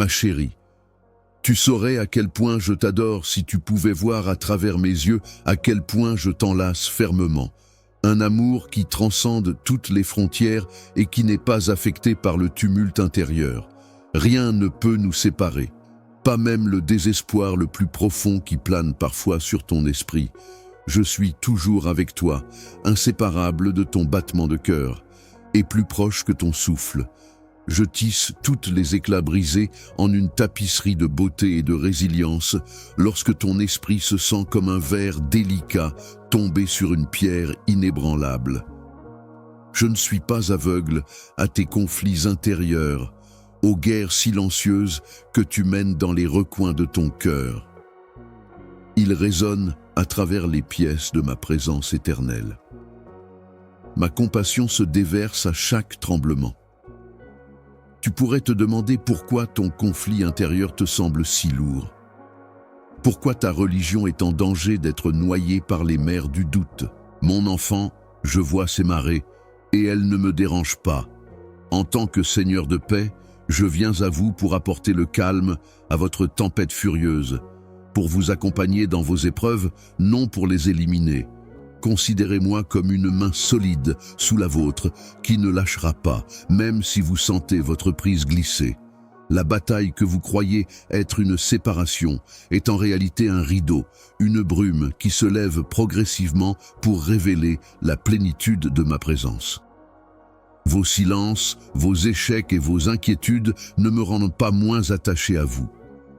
Ma chérie, tu saurais à quel point je t'adore si tu pouvais voir à travers mes yeux à quel point je t'enlace fermement. Un amour qui transcende toutes les frontières et qui n'est pas affecté par le tumulte intérieur. Rien ne peut nous séparer, pas même le désespoir le plus profond qui plane parfois sur ton esprit. Je suis toujours avec toi, inséparable de ton battement de cœur, et plus proche que ton souffle. Je tisse toutes les éclats brisés en une tapisserie de beauté et de résilience lorsque ton esprit se sent comme un verre délicat tombé sur une pierre inébranlable. Je ne suis pas aveugle à tes conflits intérieurs, aux guerres silencieuses que tu mènes dans les recoins de ton cœur. Ils résonnent à travers les pièces de ma présence éternelle. Ma compassion se déverse à chaque tremblement. Tu pourrais te demander pourquoi ton conflit intérieur te semble si lourd. Pourquoi ta religion est en danger d'être noyée par les mers du doute. Mon enfant, je vois ces marées, et elles ne me dérangent pas. En tant que Seigneur de paix, je viens à vous pour apporter le calme à votre tempête furieuse, pour vous accompagner dans vos épreuves, non pour les éliminer. Considérez-moi comme une main solide sous la vôtre qui ne lâchera pas, même si vous sentez votre prise glisser. La bataille que vous croyez être une séparation est en réalité un rideau, une brume qui se lève progressivement pour révéler la plénitude de ma présence. Vos silences, vos échecs et vos inquiétudes ne me rendent pas moins attaché à vous.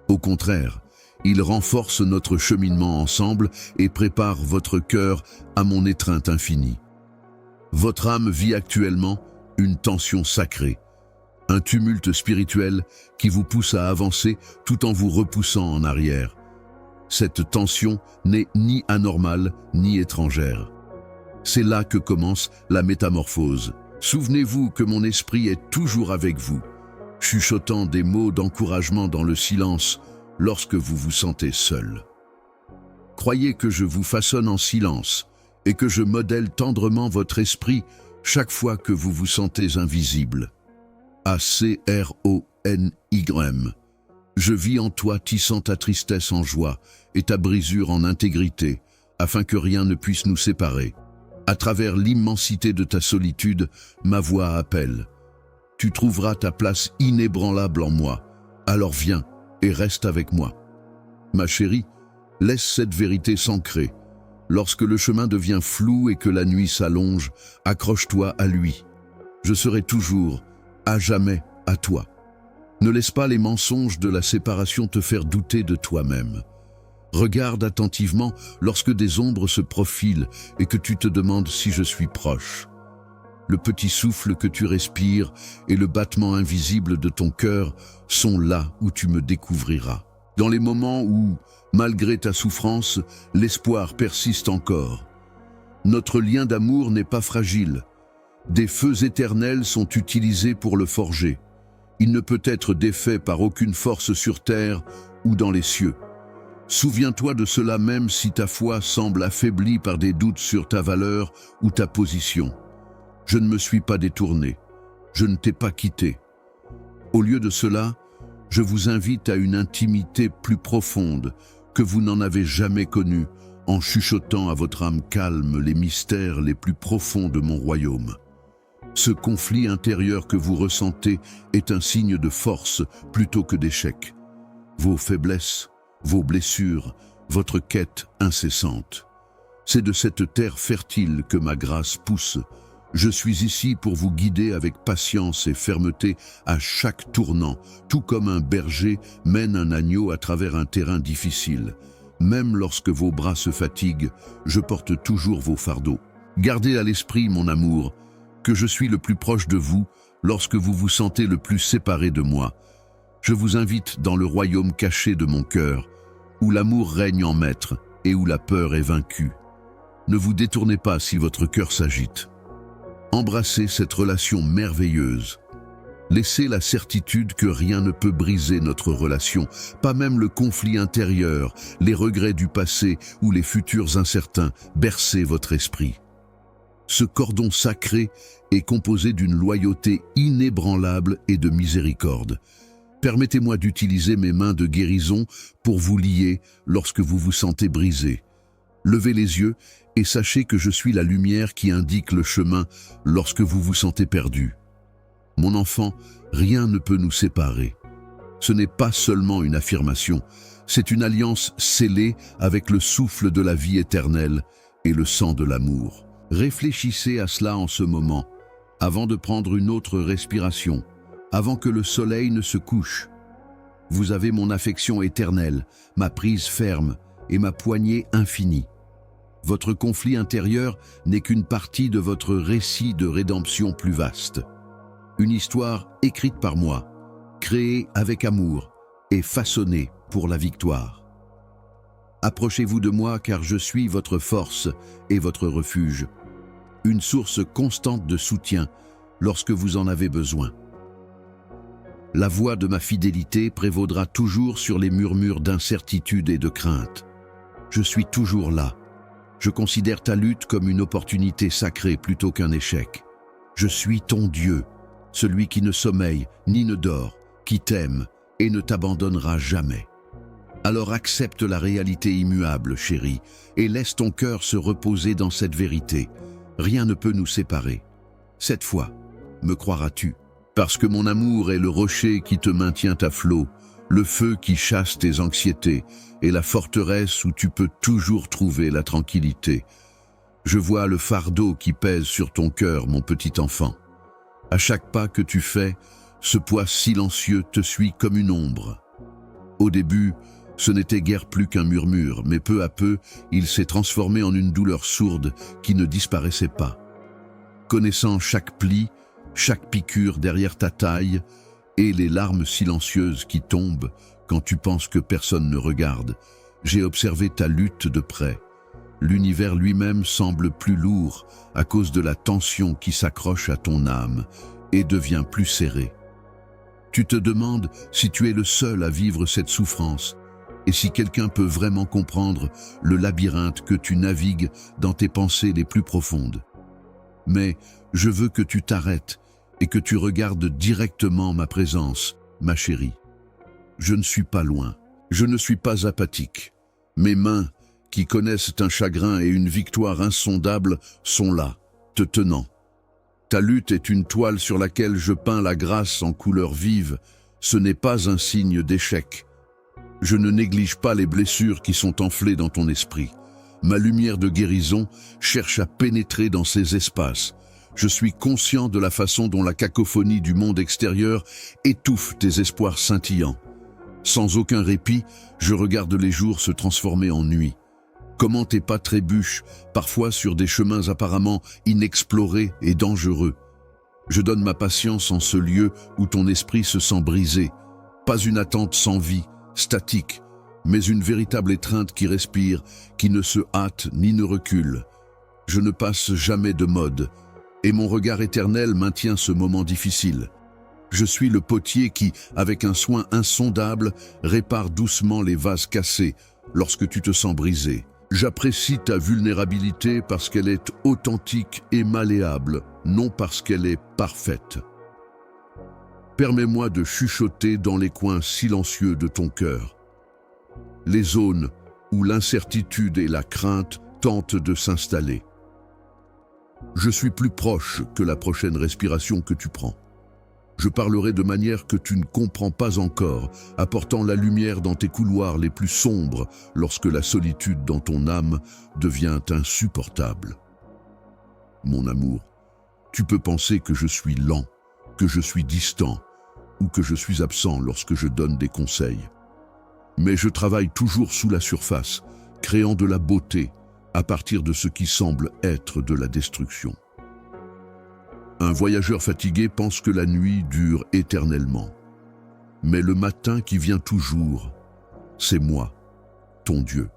Au contraire, ils renforcent notre cheminement ensemble et préparent votre cœur à mon étreinte infinie. Votre âme vit actuellement une tension sacrée, un tumulte spirituel qui vous pousse à avancer tout en vous repoussant en arrière. Cette tension n'est ni anormale ni étrangère. C'est là que commence la métamorphose. Souvenez-vous que mon esprit est toujours avec vous, chuchotant des mots d'encouragement dans le silence lorsque vous vous sentez seul. Croyez que je vous façonne en silence et que je modèle tendrement votre esprit chaque fois que vous vous sentez invisible. A-C-R-O-N-Y-M. Je vis en toi tissant ta tristesse en joie et ta brisure en intégrité, afin que rien ne puisse nous séparer. À travers l'immensité de ta solitude, ma voix appelle. Tu trouveras ta place inébranlable en moi. Alors viens et reste avec moi. Ma chérie, laisse cette vérité s'ancrer. Lorsque le chemin devient flou et que la nuit s'allonge, accroche-toi à lui. Je serai toujours, à jamais, à toi. Ne laisse pas les mensonges de la séparation te faire douter de toi-même. Regarde attentivement lorsque des ombres se profilent et que tu te demandes si je suis proche. Le petit souffle que tu respires et le battement invisible de ton cœur sont là où tu me découvriras. Dans les moments où, malgré ta souffrance, l'espoir persiste encore. Notre lien d'amour n'est pas fragile. Des feux éternels sont utilisés pour le forger. Il ne peut être défait par aucune force sur terre ou dans les cieux. Souviens-toi de cela même si ta foi semble affaiblie par des doutes sur ta valeur ou ta position. Je ne me suis pas détourné, je ne t'ai pas quitté. Au lieu de cela, je vous invite à une intimité plus profonde que vous n'en avez jamais connue, en chuchotant à votre âme calme les mystères les plus profonds de mon royaume. Ce conflit intérieur que vous ressentez est un signe de force plutôt que d'échec. Vos faiblesses, vos blessures, votre quête incessante. C'est de cette terre fertile que ma grâce pousse. Je suis ici pour vous guider avec patience et fermeté à chaque tournant, tout comme un berger mène un agneau à travers un terrain difficile. Même lorsque vos bras se fatiguent, je porte toujours vos fardeaux. Gardez à l'esprit, mon amour, que je suis le plus proche de vous lorsque vous vous sentez le plus séparé de moi. Je vous invite dans le royaume caché de mon cœur, où l'amour règne en maître et où la peur est vaincue. Ne vous détournez pas si votre cœur s'agite. Embrassez cette relation merveilleuse. Laissez la certitude que rien ne peut briser notre relation, pas même le conflit intérieur, les regrets du passé ou les futurs incertains. Bercez votre esprit. Ce cordon sacré est composé d'une loyauté inébranlable et de miséricorde. Permettez-moi d'utiliser mes mains de guérison pour vous lier lorsque vous vous sentez brisé. Levez les yeux et sachez que je suis la lumière qui indique le chemin lorsque vous vous sentez perdu. Mon enfant, rien ne peut nous séparer. Ce n'est pas seulement une affirmation, c'est une alliance scellée avec le souffle de la vie éternelle et le sang de l'amour. Réfléchissez à cela en ce moment, avant de prendre une autre respiration, avant que le soleil ne se couche. Vous avez mon affection éternelle, ma prise ferme et ma poignée infinie. Votre conflit intérieur n'est qu'une partie de votre récit de rédemption plus vaste. Une histoire écrite par moi, créée avec amour et façonnée pour la victoire. Approchez-vous de moi car je suis votre force et votre refuge, une source constante de soutien lorsque vous en avez besoin. La voix de ma fidélité prévaudra toujours sur les murmures d'incertitude et de crainte. Je suis toujours là. Je considère ta lutte comme une opportunité sacrée plutôt qu'un échec. Je suis ton Dieu, celui qui ne sommeille ni ne dort, qui t'aime et ne t'abandonnera jamais. Alors accepte la réalité immuable, chérie, et laisse ton cœur se reposer dans cette vérité. Rien ne peut nous séparer. Cette fois, me croiras-tu? Parce que mon amour est le rocher qui te maintient à flot, le feu qui chasse tes anxiétés et la forteresse où tu peux toujours trouver la tranquillité. Je vois le fardeau qui pèse sur ton cœur, mon petit enfant. À chaque pas que tu fais, ce poids silencieux te suit comme une ombre. Au début, ce n'était guère plus qu'un murmure, mais peu à peu, il s'est transformé en une douleur sourde qui ne disparaissait pas. Connaissant chaque pli, chaque piqûre derrière ta taille et les larmes silencieuses qui tombent quand tu penses que personne ne regarde, j'ai observé ta lutte de près. L'univers lui-même semble plus lourd à cause de la tension qui s'accroche à ton âme et devient plus serré. Tu te demandes si tu es le seul à vivre cette souffrance et si quelqu'un peut vraiment comprendre le labyrinthe que tu navigues dans tes pensées les plus profondes. Mais je veux que tu t'arrêtes et que tu regardes directement ma présence, ma chérie. Je ne suis pas loin, je ne suis pas apathique. Mes mains, qui connaissent un chagrin et une victoire insondable, sont là, te tenant. Ta lutte est une toile sur laquelle je peins la grâce en couleurs vives. Ce n'est pas un signe d'échec. Je ne néglige pas les blessures qui sont enflées dans ton esprit. Ma lumière de guérison cherche à pénétrer dans ces espaces. Je suis conscient de la façon dont la cacophonie du monde extérieur étouffe tes espoirs scintillants. Sans aucun répit, je regarde les jours se transformer en nuit. Comment tes pas trébuchent, parfois sur des chemins apparemment inexplorés et dangereux. Je donne ma patience en ce lieu où ton esprit se sent brisé. Pas une attente sans vie, statique, mais une véritable étreinte qui respire, qui ne se hâte ni ne recule. Je ne passe jamais de mode, et mon regard éternel maintient ce moment difficile. Je suis le potier qui, avec un soin insondable, répare doucement les vases cassés lorsque tu te sens brisé. J'apprécie ta vulnérabilité parce qu'elle est authentique et malléable, non parce qu'elle est parfaite. Permets-moi de chuchoter dans les coins silencieux de ton cœur. Les zones où l'incertitude et la crainte tentent de s'installer. Je suis plus proche que la prochaine respiration que tu prends. Je parlerai de manière que tu ne comprends pas encore, apportant la lumière dans tes couloirs les plus sombres lorsque la solitude dans ton âme devient insupportable. Mon amour, tu peux penser que je suis lent, que je suis distant ou que je suis absent lorsque je donne des conseils. Mais je travaille toujours sous la surface, créant de la beauté à partir de ce qui semble être de la destruction. Un voyageur fatigué pense que la nuit dure éternellement. Mais le matin qui vient toujours, c'est moi, ton Dieu.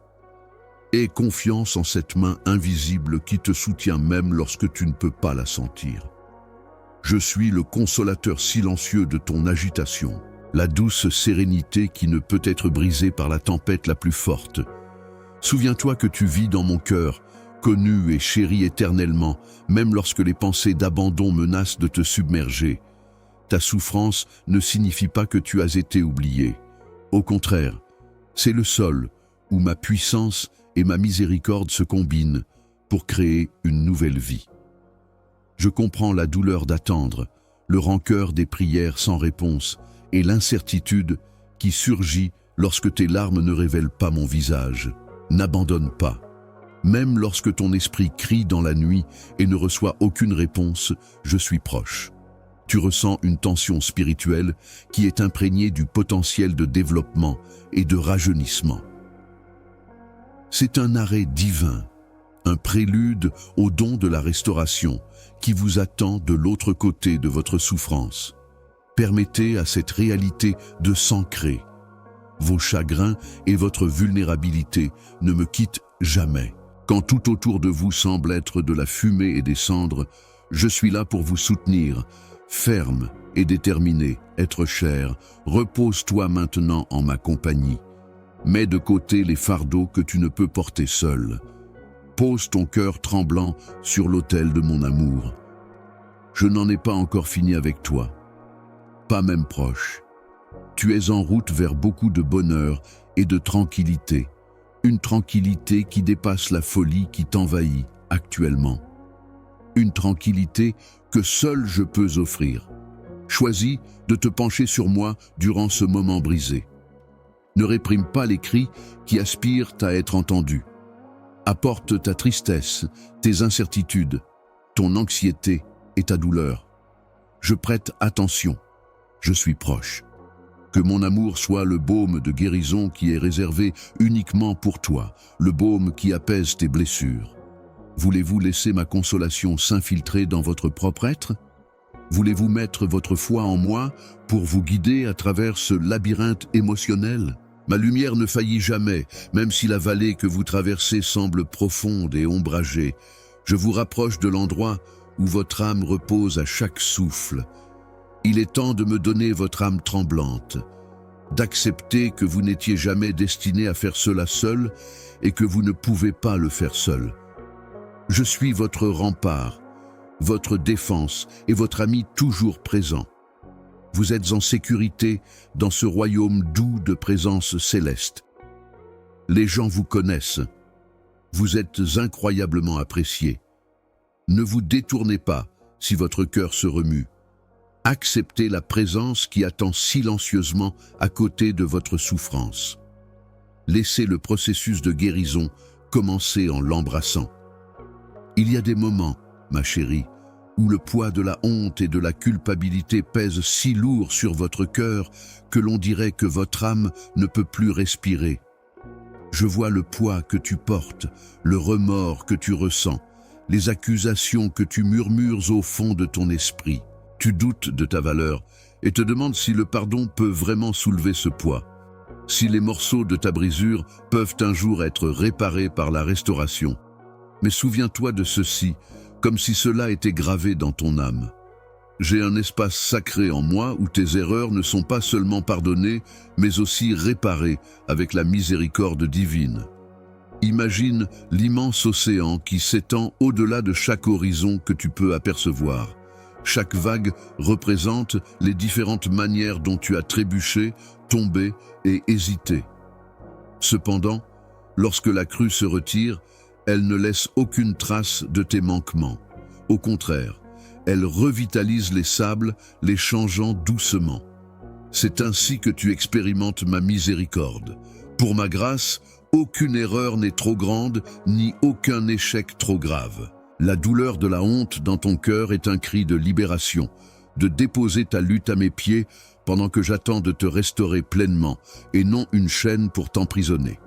Aie confiance en cette main invisible qui te soutient même lorsque tu ne peux pas la sentir. Je suis le consolateur silencieux de ton agitation, la douce sérénité qui ne peut être brisée par la tempête la plus forte. Souviens-toi que tu vis dans mon cœur, connu et chéri éternellement, même lorsque les pensées d'abandon menacent de te submerger. Ta souffrance ne signifie pas que tu as été oublié. Au contraire, c'est le sol où ma puissance et ma miséricorde se combinent pour créer une nouvelle vie. Je comprends la douleur d'attendre, le rancœur des prières sans réponse et l'incertitude qui surgit lorsque tes larmes ne révèlent pas mon visage. N'abandonne pas. Même lorsque ton esprit crie dans la nuit et ne reçoit aucune réponse, je suis proche. Tu ressens une tension spirituelle qui est imprégnée du potentiel de développement et de rajeunissement. C'est un arrêt divin, un prélude au don de la restauration qui vous attend de l'autre côté de votre souffrance. Permettez à cette réalité de s'ancrer. Vos chagrins et votre vulnérabilité ne me quittent jamais. Quand tout autour de vous semble être de la fumée et des cendres, je suis là pour vous soutenir. Ferme et déterminé, être cher, repose-toi maintenant en ma compagnie. Mets de côté les fardeaux que tu ne peux porter seul. Pose ton cœur tremblant sur l'autel de mon amour. Je n'en ai pas encore fini avec toi, pas même proche. Tu es en route vers beaucoup de bonheur et de tranquillité. Une tranquillité qui dépasse la folie qui t'envahit actuellement. Une tranquillité que seul je peux offrir. Choisis de te pencher sur moi durant ce moment brisé. Ne réprime pas les cris qui aspirent à être entendus. Apporte ta tristesse, tes incertitudes, ton anxiété et ta douleur. Je prête attention. Je suis proche. Que mon amour soit le baume de guérison qui est réservé uniquement pour toi, le baume qui apaise tes blessures. Voulez-vous laisser ma consolation s'infiltrer dans votre propre être? Voulez-vous mettre votre foi en moi pour vous guider à travers ce labyrinthe émotionnel? Ma lumière ne faillit jamais, même si la vallée que vous traversez semble profonde et ombragée. Je vous rapproche de l'endroit où votre âme repose à chaque souffle. Il est temps de me donner votre âme tremblante, d'accepter que vous n'étiez jamais destiné à faire cela seul et que vous ne pouvez pas le faire seul. Je suis votre rempart, votre défense et votre ami toujours présent. Vous êtes en sécurité dans ce royaume doux de présence céleste. Les gens vous connaissent. Vous êtes incroyablement appréciés. Ne vous détournez pas si votre cœur se remue. Acceptez la présence qui attend silencieusement à côté de votre souffrance. Laissez le processus de guérison commencer en l'embrassant. Il y a des moments, ma chérie, où le poids de la honte et de la culpabilité pèse si lourd sur votre cœur que l'on dirait que votre âme ne peut plus respirer. Je vois le poids que tu portes, le remords que tu ressens, les accusations que tu murmures au fond de ton esprit. Tu doutes de ta valeur et te demandes si le pardon peut vraiment soulever ce poids, si les morceaux de ta brisure peuvent un jour être réparés par la restauration. Mais souviens-toi de ceci, comme si cela était gravé dans ton âme. J'ai un espace sacré en moi où tes erreurs ne sont pas seulement pardonnées, mais aussi réparées avec la miséricorde divine. Imagine l'immense océan qui s'étend au-delà de chaque horizon que tu peux apercevoir. Chaque vague représente les différentes manières dont tu as trébuché, tombé et hésité. Cependant, lorsque la crue se retire, elle ne laisse aucune trace de tes manquements. Au contraire, elle revitalise les sables, les changeant doucement. C'est ainsi que tu expérimentes ma miséricorde. Pour ma grâce, aucune erreur n'est trop grande, ni aucun échec trop grave. La douleur de la honte dans ton cœur est un cri de libération, de déposer ta lutte à mes pieds pendant que j'attends de te restaurer pleinement et non une chaîne pour t'emprisonner.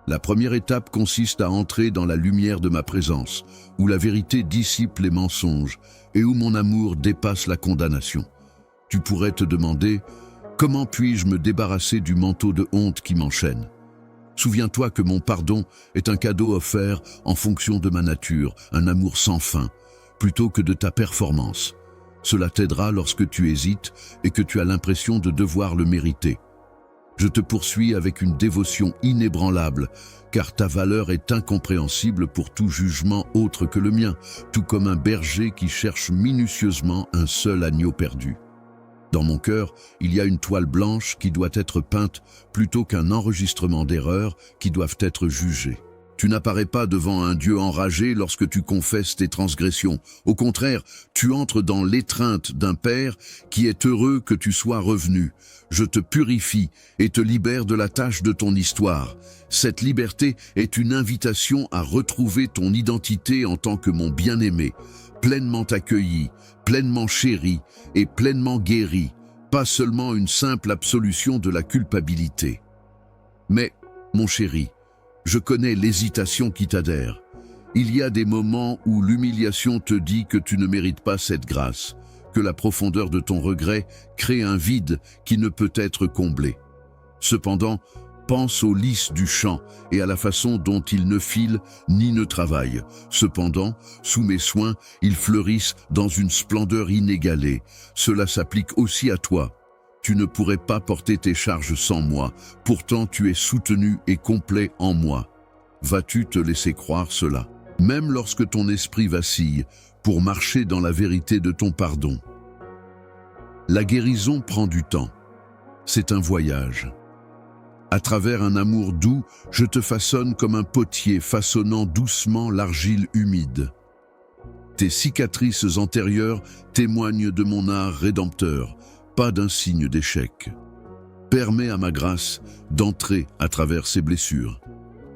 La première étape consiste à entrer dans la lumière de ma présence, où la vérité dissipe les mensonges et où mon amour dépasse la condamnation. Tu pourrais te demander, comment puis-je me débarrasser du manteau de honte qui m'enchaîne ? Souviens-toi que mon pardon est un cadeau offert en fonction de ma nature, un amour sans fin, plutôt que de ta performance. Cela t'aidera lorsque tu hésites et que tu as l'impression de devoir le mériter. Je te poursuis avec une dévotion inébranlable, car ta valeur est incompréhensible pour tout jugement autre que le mien, tout comme un berger qui cherche minutieusement un seul agneau perdu. Dans mon cœur, il y a une toile blanche qui doit être peinte plutôt qu'un enregistrement d'erreurs qui doivent être jugées. Tu n'apparais pas devant un Dieu enragé lorsque tu confesses tes transgressions. Au contraire, tu entres dans l'étreinte d'un Père qui est heureux que tu sois revenu. Je te purifie et te libère de la tâche de ton histoire. Cette liberté est une invitation à retrouver ton identité en tant que mon bien-aimé, pleinement accueilli, pleinement chéri et pleinement guéri, pas seulement une simple absolution de la culpabilité. Mais, mon chéri, je connais l'hésitation qui t'adhère. Il y a des moments où l'humiliation te dit que tu ne mérites pas cette grâce, que la profondeur de ton regret crée un vide qui ne peut être comblé. Cependant, pense aux lys du champ et à la façon dont ils ne filent ni ne travaillent. Cependant, sous mes soins, ils fleurissent dans une splendeur inégalée. Cela s'applique aussi à toi. Tu ne pourrais pas porter tes charges sans moi, pourtant tu es soutenu et complet en moi. Vas-tu te laisser croire cela, même lorsque ton esprit vacille, pour marcher dans la vérité de ton pardon? La guérison prend du temps. C'est un voyage. À travers un amour doux, je te façonne comme un potier façonnant doucement l'argile humide. Tes cicatrices antérieures témoignent de mon art rédempteur, pas d'un signe d'échec. Permets à ma grâce d'entrer à travers ces blessures.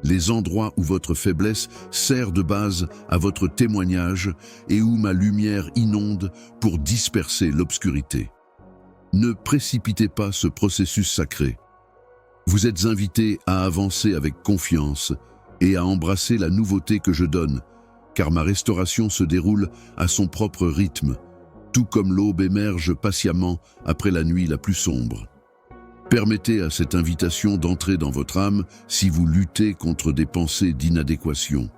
Les endroits où votre faiblesse sert de base à votre témoignage et où ma lumière inonde pour disperser l'obscurité. Ne précipitez pas ce processus sacré. Vous êtes invités à avancer avec confiance et à embrasser la nouveauté que je donne, car ma restauration se déroule à son propre rythme, tout comme l'aube émerge patiemment après la nuit la plus sombre. Permettez à cette invitation d'entrer dans votre âme si vous luttez contre des pensées d'inadéquation.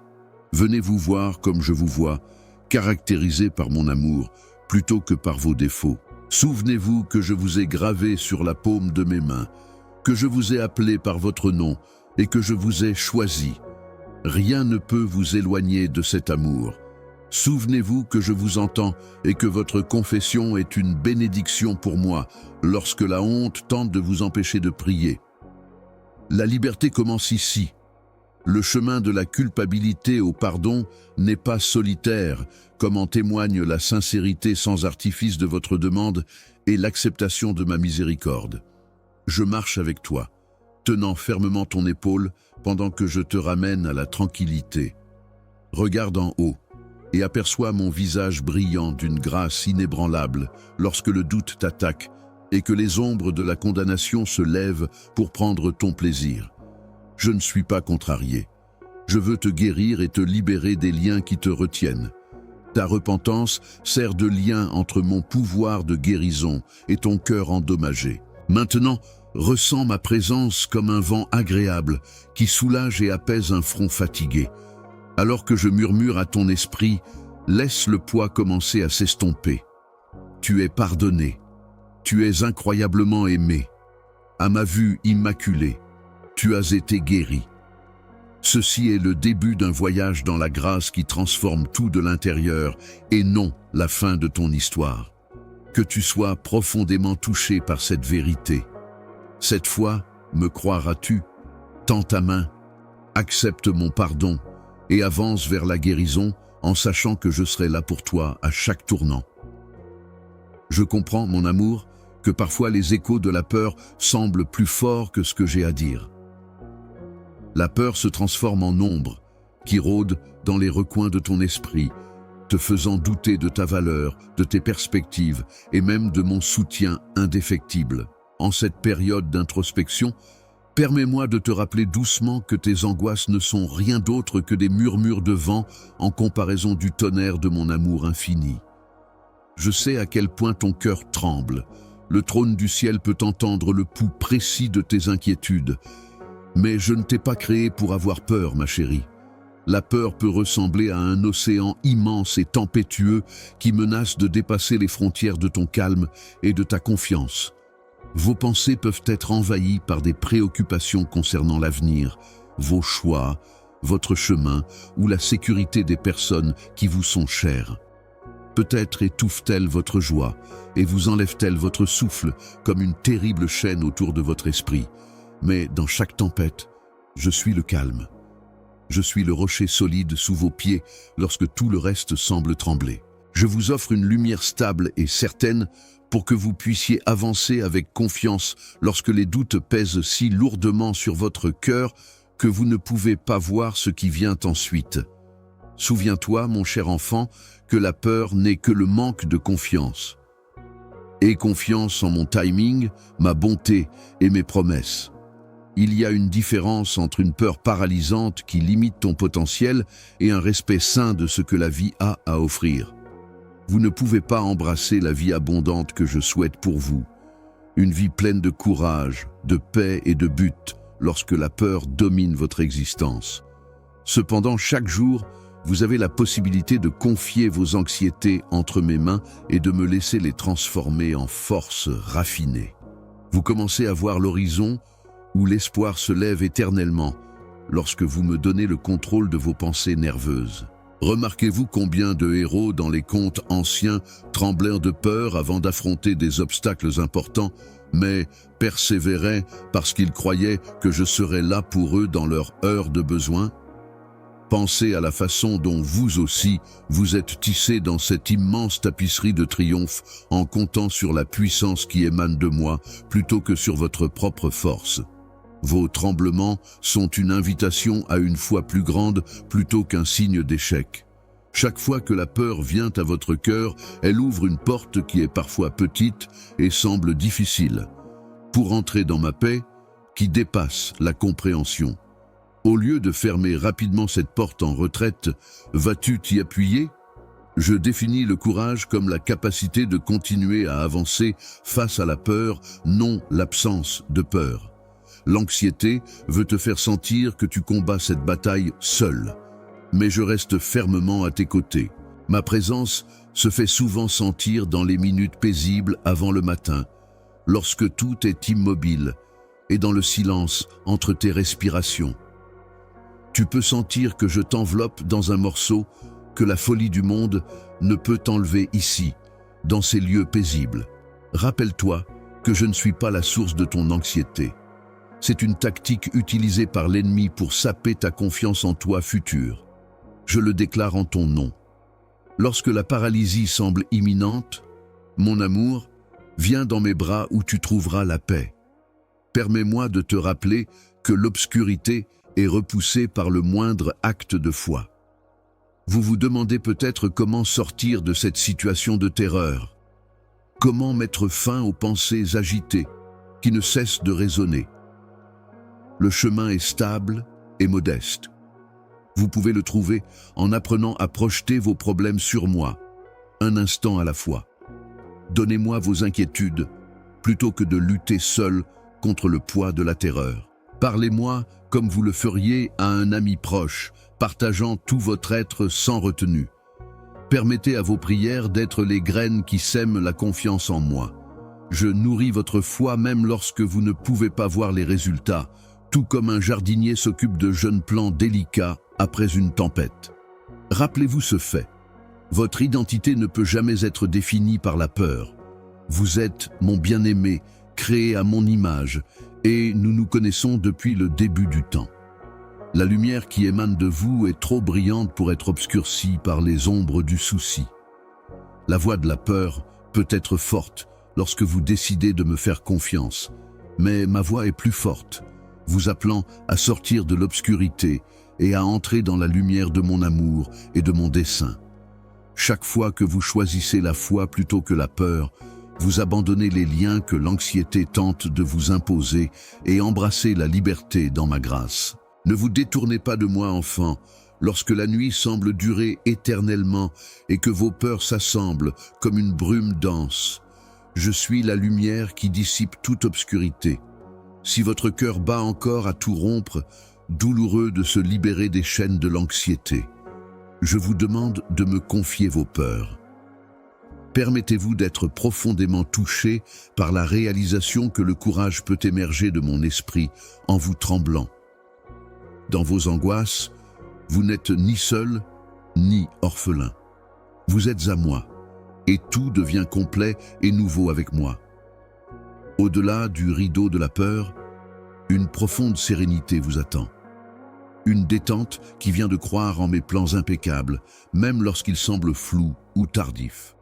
Venez vous voir comme je vous vois, caractérisé par mon amour plutôt que par vos défauts. Souvenez-vous que je vous ai gravé sur la paume de mes mains, que je vous ai appelé par votre nom et que je vous ai choisi. Rien ne peut vous éloigner de cet amour. Souvenez-vous que je vous entends et que votre confession est une bénédiction pour moi lorsque la honte tente de vous empêcher de prier. La liberté commence ici. Le chemin de la culpabilité au pardon n'est pas solitaire, comme en témoigne la sincérité sans artifice de votre demande et l'acceptation de ma miséricorde. Je marche avec toi, tenant fermement ton épaule pendant que je te ramène à la tranquillité. Regarde en haut et aperçois mon visage brillant d'une grâce inébranlable lorsque le doute t'attaque et que les ombres de la condamnation se lèvent pour prendre ton plaisir. Je ne suis pas contrarié. Je veux te guérir et te libérer des liens qui te retiennent. Ta repentance sert de lien entre mon pouvoir de guérison et ton cœur endommagé. Maintenant, ressens ma présence comme un vent agréable qui soulage et apaise un front fatigué. Alors que je murmure à ton esprit, laisse le poids commencer à s'estomper. Tu es pardonné. Tu es incroyablement aimé. À ma vue immaculée, tu as été guéri. Ceci est le début d'un voyage dans la grâce qui transforme tout de l'intérieur et non la fin de ton histoire. Que tu sois profondément touché par cette vérité. Cette fois, me croiras-tu? Tends ta main, accepte mon pardon et avance vers la guérison en sachant que je serai là pour toi à chaque tournant. Je comprends, mon amour, que parfois les échos de la peur semblent plus forts que ce que j'ai à dire. La peur se transforme en ombre qui rôde dans les recoins de ton esprit, te faisant douter de ta valeur, de tes perspectives et même de mon soutien indéfectible. En cette période d'introspection, permets-moi de te rappeler doucement que tes angoisses ne sont rien d'autre que des murmures de vent en comparaison du tonnerre de mon amour infini. Je sais à quel point ton cœur tremble. Le trône du ciel peut entendre le pouls précis de tes inquiétudes. Mais je ne t'ai pas créé pour avoir peur, ma chérie. La peur peut ressembler à un océan immense et tempétueux qui menace de dépasser les frontières de ton calme et de ta confiance. Vos pensées peuvent être envahies par des préoccupations concernant l'avenir, vos choix, votre chemin ou la sécurité des personnes qui vous sont chères. Peut-être étouffent-elles votre joie et vous enlèvent-elles votre souffle comme une terrible chaîne autour de votre esprit. Mais dans chaque tempête, je suis le calme. Je suis le rocher solide sous vos pieds lorsque tout le reste semble trembler. Je vous offre une lumière stable et certaine pour que vous puissiez avancer avec confiance lorsque les doutes pèsent si lourdement sur votre cœur que vous ne pouvez pas voir ce qui vient ensuite. Souviens-toi, mon cher enfant, que la peur n'est que le manque de confiance. Aie confiance en mon timing, ma bonté et mes promesses. Il y a une différence entre une peur paralysante qui limite ton potentiel et un respect sain de ce que la vie a à offrir. Vous ne pouvez pas embrasser la vie abondante que je souhaite pour vous. Une vie pleine de courage, de paix et de but lorsque la peur domine votre existence. Cependant, chaque jour, vous avez la possibilité de confier vos anxiétés entre mes mains et de me laisser les transformer en force raffinée. Vous commencez à voir l'horizon où l'espoir se lève éternellement lorsque vous me donnez le contrôle de vos pensées nerveuses. Remarquez-vous combien de héros dans les contes anciens tremblèrent de peur avant d'affronter des obstacles importants, mais persévéraient parce qu'ils croyaient que je serais là pour eux dans leur heure de besoin? Pensez à la façon dont vous aussi, vous êtes tissés dans cette immense tapisserie de triomphe en comptant sur la puissance qui émane de moi plutôt que sur votre propre force. Vos tremblements sont une invitation à une foi plus grande plutôt qu'un signe d'échec. Chaque fois que la peur vient à votre cœur, elle ouvre une porte qui est parfois petite et semble difficile, pour entrer dans ma paix qui dépasse la compréhension. Au lieu de fermer rapidement cette porte en retraite, vas-tu t'y appuyer? Je définis le courage comme la capacité de continuer à avancer face à la peur, non l'absence de peur. L'anxiété veut te faire sentir que tu combats cette bataille seul. Mais je reste fermement à tes côtés. Ma présence se fait souvent sentir dans les minutes paisibles avant le matin, lorsque tout est immobile, et dans le silence entre tes respirations. Tu peux sentir que je t'enveloppe dans un morceau que la folie du monde ne peut t'enlever ici, dans ces lieux paisibles. Rappelle-toi que je ne suis pas la source de ton anxiété. C'est une tactique utilisée par l'ennemi pour saper ta confiance en toi future. Je le déclare en ton nom. Lorsque la paralysie semble imminente, mon amour, viens dans mes bras où tu trouveras la paix. Permets-moi de te rappeler que l'obscurité est repoussée par le moindre acte de foi. Vous vous demandez peut-être comment sortir de cette situation de terreur. Comment mettre fin aux pensées agitées qui ne cessent de résonner. Le chemin est stable et modeste. Vous pouvez le trouver en apprenant à projeter vos problèmes sur moi, un instant à la fois. Donnez-moi vos inquiétudes, plutôt que de lutter seul contre le poids de la terreur. Parlez-moi comme vous le feriez à un ami proche, partageant tout votre être sans retenue. Permettez à vos prières d'être les graines qui sèment la confiance en moi. Je nourris votre foi même lorsque vous ne pouvez pas voir les résultats, tout comme un jardinier s'occupe de jeunes plants délicats après une tempête. Rappelez-vous ce fait. Votre identité ne peut jamais être définie par la peur. Vous êtes mon bien-aimé, créé à mon image, et nous nous connaissons depuis le début du temps. La lumière qui émane de vous est trop brillante pour être obscurcie par les ombres du souci. La voix de la peur peut être forte lorsque vous décidez de me faire confiance, mais ma voix est plus forte, vous appelant à sortir de l'obscurité et à entrer dans la lumière de mon amour et de mon dessein. Chaque fois que vous choisissez la foi plutôt que la peur, vous abandonnez les liens que l'anxiété tente de vous imposer et embrassez la liberté dans ma grâce. Ne vous détournez pas de moi, enfant, lorsque la nuit semble durer éternellement et que vos peurs s'assemblent comme une brume dense. Je suis la lumière qui dissipe toute obscurité. Si votre cœur bat encore à tout rompre, douloureux de se libérer des chaînes de l'anxiété, je vous demande de me confier vos peurs. Permettez-vous d'être profondément touché par la réalisation que le courage peut émerger de mon esprit en vous tremblant. Dans vos angoisses, vous n'êtes ni seul, ni orphelin. Vous êtes à moi, et tout devient complet et nouveau avec moi. Au-delà du rideau de la peur, une profonde sérénité vous attend. Une détente qui vient de croire en mes plans impeccables, même lorsqu'ils semblent flous ou tardifs.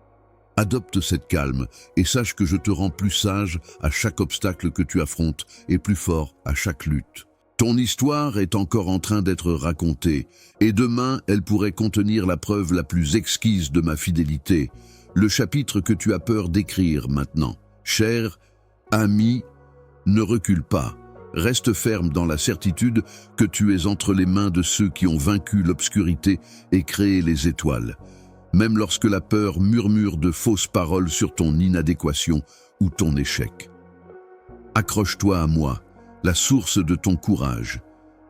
Adopte cette calme et sache que je te rends plus sage à chaque obstacle que tu affrontes et plus fort à chaque lutte. Ton histoire est encore en train d'être racontée, et demain elle pourrait contenir la preuve la plus exquise de ma fidélité, le chapitre que tu as peur d'écrire maintenant. Cher ami, ne recule pas. Reste ferme dans la certitude que tu es entre les mains de ceux qui ont vaincu l'obscurité et créé les étoiles, même lorsque la peur murmure de fausses paroles sur ton inadéquation ou ton échec. Accroche-toi à moi, la source de ton courage,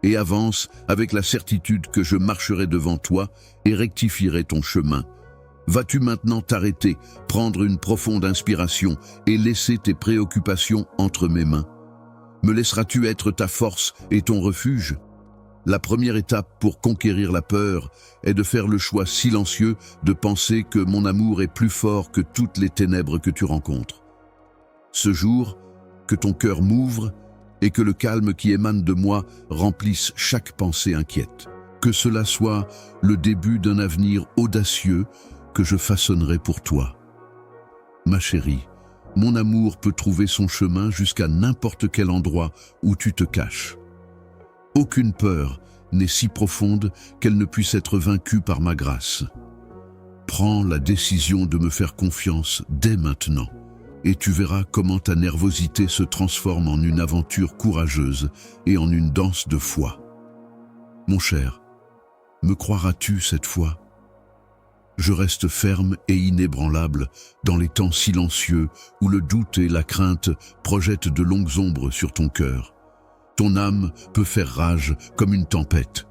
et avance avec la certitude que je marcherai devant toi et rectifierai ton chemin. Vas-tu maintenant t'arrêter, prendre une profonde inspiration et laisser tes préoccupations entre mes mains? Me laisseras-tu être ta force et ton refuge? La première étape pour conquérir la peur est de faire le choix silencieux de penser que mon amour est plus fort que toutes les ténèbres que tu rencontres. Ce jour, que ton cœur m'ouvre et que le calme qui émane de moi remplisse chaque pensée inquiète. Que cela soit le début d'un avenir audacieux que je façonnerai pour toi. Ma chérie, mon amour peut trouver son chemin jusqu'à n'importe quel endroit où tu te caches. Aucune peur n'est si profonde qu'elle ne puisse être vaincue par ma grâce. Prends la décision de me faire confiance dès maintenant, et tu verras comment ta nervosité se transforme en une aventure courageuse et en une danse de foi. Mon cher, me croiras-tu cette fois ? Je reste ferme et inébranlable dans les temps silencieux où le doute et la crainte projettent de longues ombres sur ton cœur. Ton âme peut faire rage comme une tempête.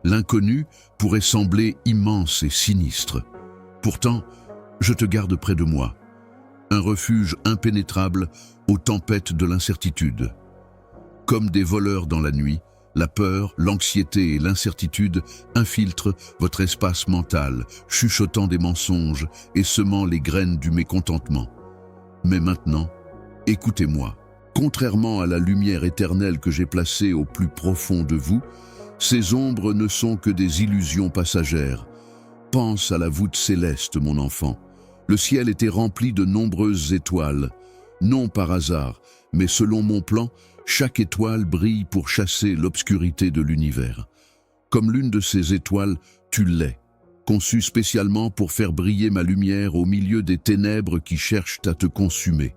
L'inconnu pourrait sembler immense et sinistre. Pourtant, je te garde près de moi, un refuge impénétrable aux tempêtes de l'incertitude. Comme des voleurs dans la nuit, la peur, l'anxiété et l'incertitude infiltrent votre espace mental, chuchotant des mensonges et semant les graines du mécontentement. Mais maintenant, écoutez-moi. Contrairement à la lumière éternelle que j'ai placée au plus profond de vous, ces ombres ne sont que des illusions passagères. Pense à la voûte céleste, mon enfant. Le ciel était rempli de nombreuses étoiles. Non par hasard, mais selon mon plan, chaque étoile brille pour chasser l'obscurité de l'univers. Comme l'une de ces étoiles, tu l'es, conçue spécialement pour faire briller ma lumière au milieu des ténèbres qui cherchent à te consumer.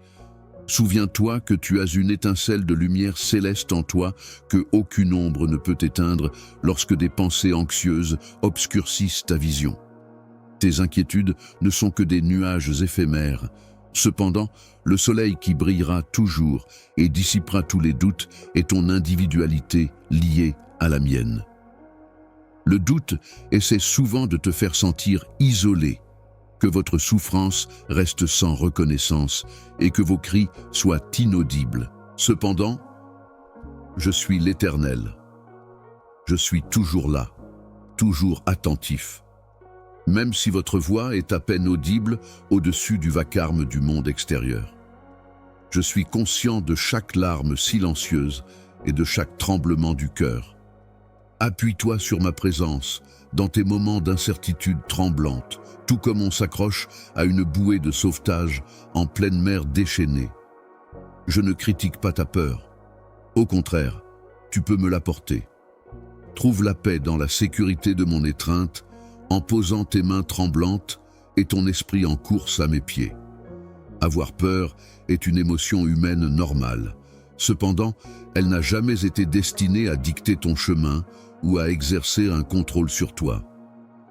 Souviens-toi que tu as une étincelle de lumière céleste en toi que aucune ombre ne peut éteindre lorsque des pensées anxieuses obscurcissent ta vision. Tes inquiétudes ne sont que des nuages éphémères. Cependant, le soleil qui brillera toujours et dissipera tous les doutes est ton individualité liée à la mienne. Le doute essaie souvent de te faire sentir isolé, que votre souffrance reste sans reconnaissance et que vos cris soient inaudibles. Cependant, je suis l'Éternel. Je suis toujours là, toujours attentif. Même si votre voix est à peine audible au-dessus du vacarme du monde extérieur. Je suis conscient de chaque larme silencieuse et de chaque tremblement du cœur. Appuie-toi sur ma présence dans tes moments d'incertitude tremblante, tout comme on s'accroche à une bouée de sauvetage en pleine mer déchaînée. Je ne critique pas ta peur. Au contraire, tu peux me l'apporter. Trouve la paix dans la sécurité de mon étreinte en posant tes mains tremblantes et ton esprit en course à mes pieds. Avoir peur est une émotion humaine normale. Cependant, elle n'a jamais été destinée à dicter ton chemin ou à exercer un contrôle sur toi.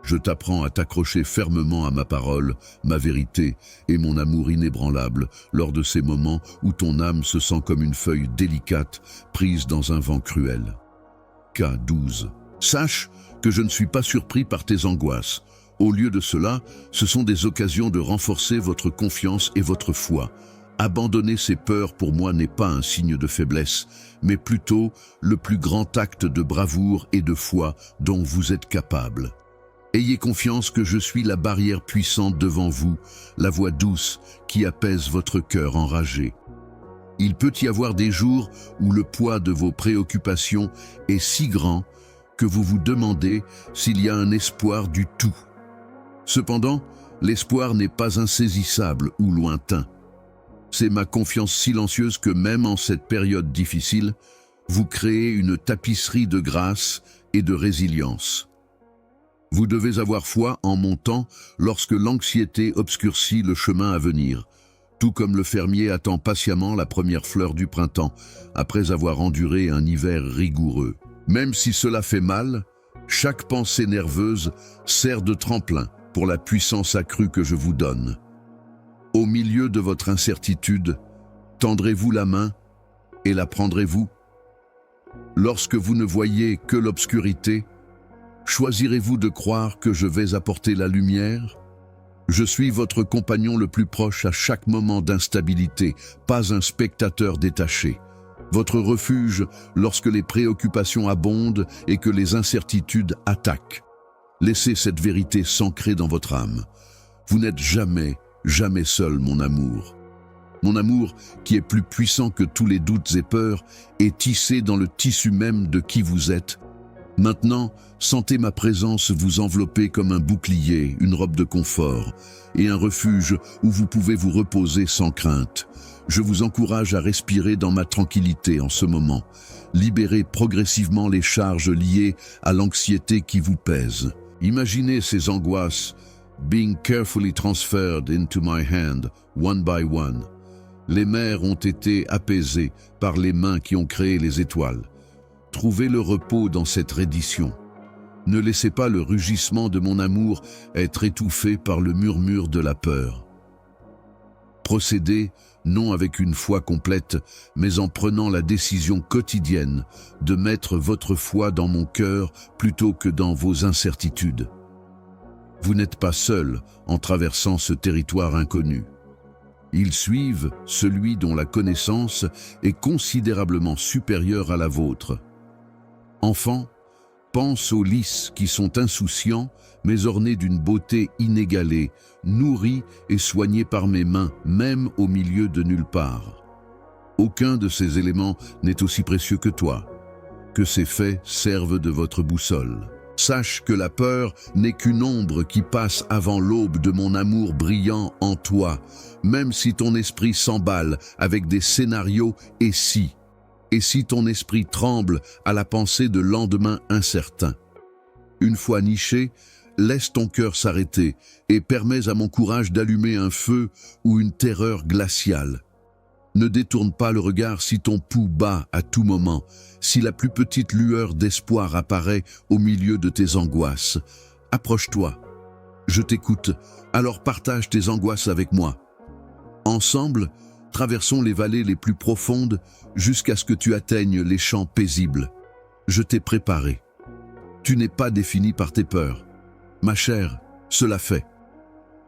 Je t'apprends à t'accrocher fermement à ma parole, ma vérité et mon amour inébranlable lors de ces moments où ton âme se sent comme une feuille délicate prise dans un vent cruel. K12. Sache que je ne suis pas surpris par tes angoisses. Au lieu de cela, ce sont des occasions de renforcer votre confiance et votre foi. Abandonner ces peurs pour moi n'est pas un signe de faiblesse, mais plutôt le plus grand acte de bravoure et de foi dont vous êtes capable. Ayez confiance que je suis la barrière puissante devant vous, la voix douce qui apaise votre cœur enragé. Il peut y avoir des jours où le poids de vos préoccupations est si grand que vous vous demandez s'il y a un espoir du tout. Cependant, l'espoir n'est pas insaisissable ou lointain. C'est ma confiance silencieuse que même en cette période difficile, vous créez une tapisserie de grâce et de résilience. Vous devez avoir foi en mon temps lorsque l'anxiété obscurcit le chemin à venir, tout comme le fermier attend patiemment la première fleur du printemps, après avoir enduré un hiver rigoureux. Même si cela fait mal, chaque pensée nerveuse sert de tremplin pour la puissance accrue que je vous donne. Au milieu de votre incertitude, tendrez-vous la main et la prendrez-vous? Lorsque vous ne voyez que l'obscurité, choisirez-vous de croire que je vais apporter la lumière? Je suis votre compagnon le plus proche à chaque moment d'instabilité, pas un spectateur détaché. Votre refuge lorsque les préoccupations abondent et que les incertitudes attaquent. Laissez cette vérité s'ancrer dans votre âme. Vous n'êtes jamais seul, mon amour. Mon amour, qui est plus puissant que tous les doutes et peurs, est tissé dans le tissu même de qui vous êtes. Maintenant, sentez ma présence vous envelopper comme un bouclier, une robe de confort et un refuge où vous pouvez vous reposer sans crainte. Je vous encourage à respirer dans ma tranquillité en ce moment. Libérez progressivement les charges liées à l'anxiété qui vous pèse. Imaginez ces angoisses being carefully transferred into my hand, one by one. Les mers ont été apaisées par les mains qui ont créé les étoiles. Trouvez le repos dans cette reddition. Ne laissez pas le rugissement de mon amour être étouffé par le murmure de la peur. Procédez non avec une foi complète, mais en prenant la décision quotidienne de mettre votre foi dans mon cœur plutôt que dans vos incertitudes. Vous n'êtes pas seul en traversant ce territoire inconnu. Ils suivent celui dont la connaissance est considérablement supérieure à la vôtre. Enfant, pense aux lys qui sont insouciants, mais ornés d'une beauté inégalée, nourris et soignés par mes mains, même au milieu de nulle part. Aucun de ces éléments n'est aussi précieux que toi. Que ces faits servent de votre boussole. Sache que la peur n'est qu'une ombre qui passe avant l'aube de mon amour brillant en toi, même si ton esprit s'emballe avec des scénarios et si ton esprit tremble à la pensée de lendemains incertains. Une fois niché, laisse ton cœur s'arrêter et permets à mon courage d'allumer un feu ou une terreur glaciale. Ne détourne pas le regard si ton pouls bat à tout moment, si la plus petite lueur d'espoir apparaît au milieu de tes angoisses. Approche-toi. Je t'écoute, alors partage tes angoisses avec moi. Ensemble, traversons les vallées les plus profondes jusqu'à ce que tu atteignes les champs paisibles. Je t'ai préparé. Tu n'es pas défini par tes peurs. Ma chère, cela fait.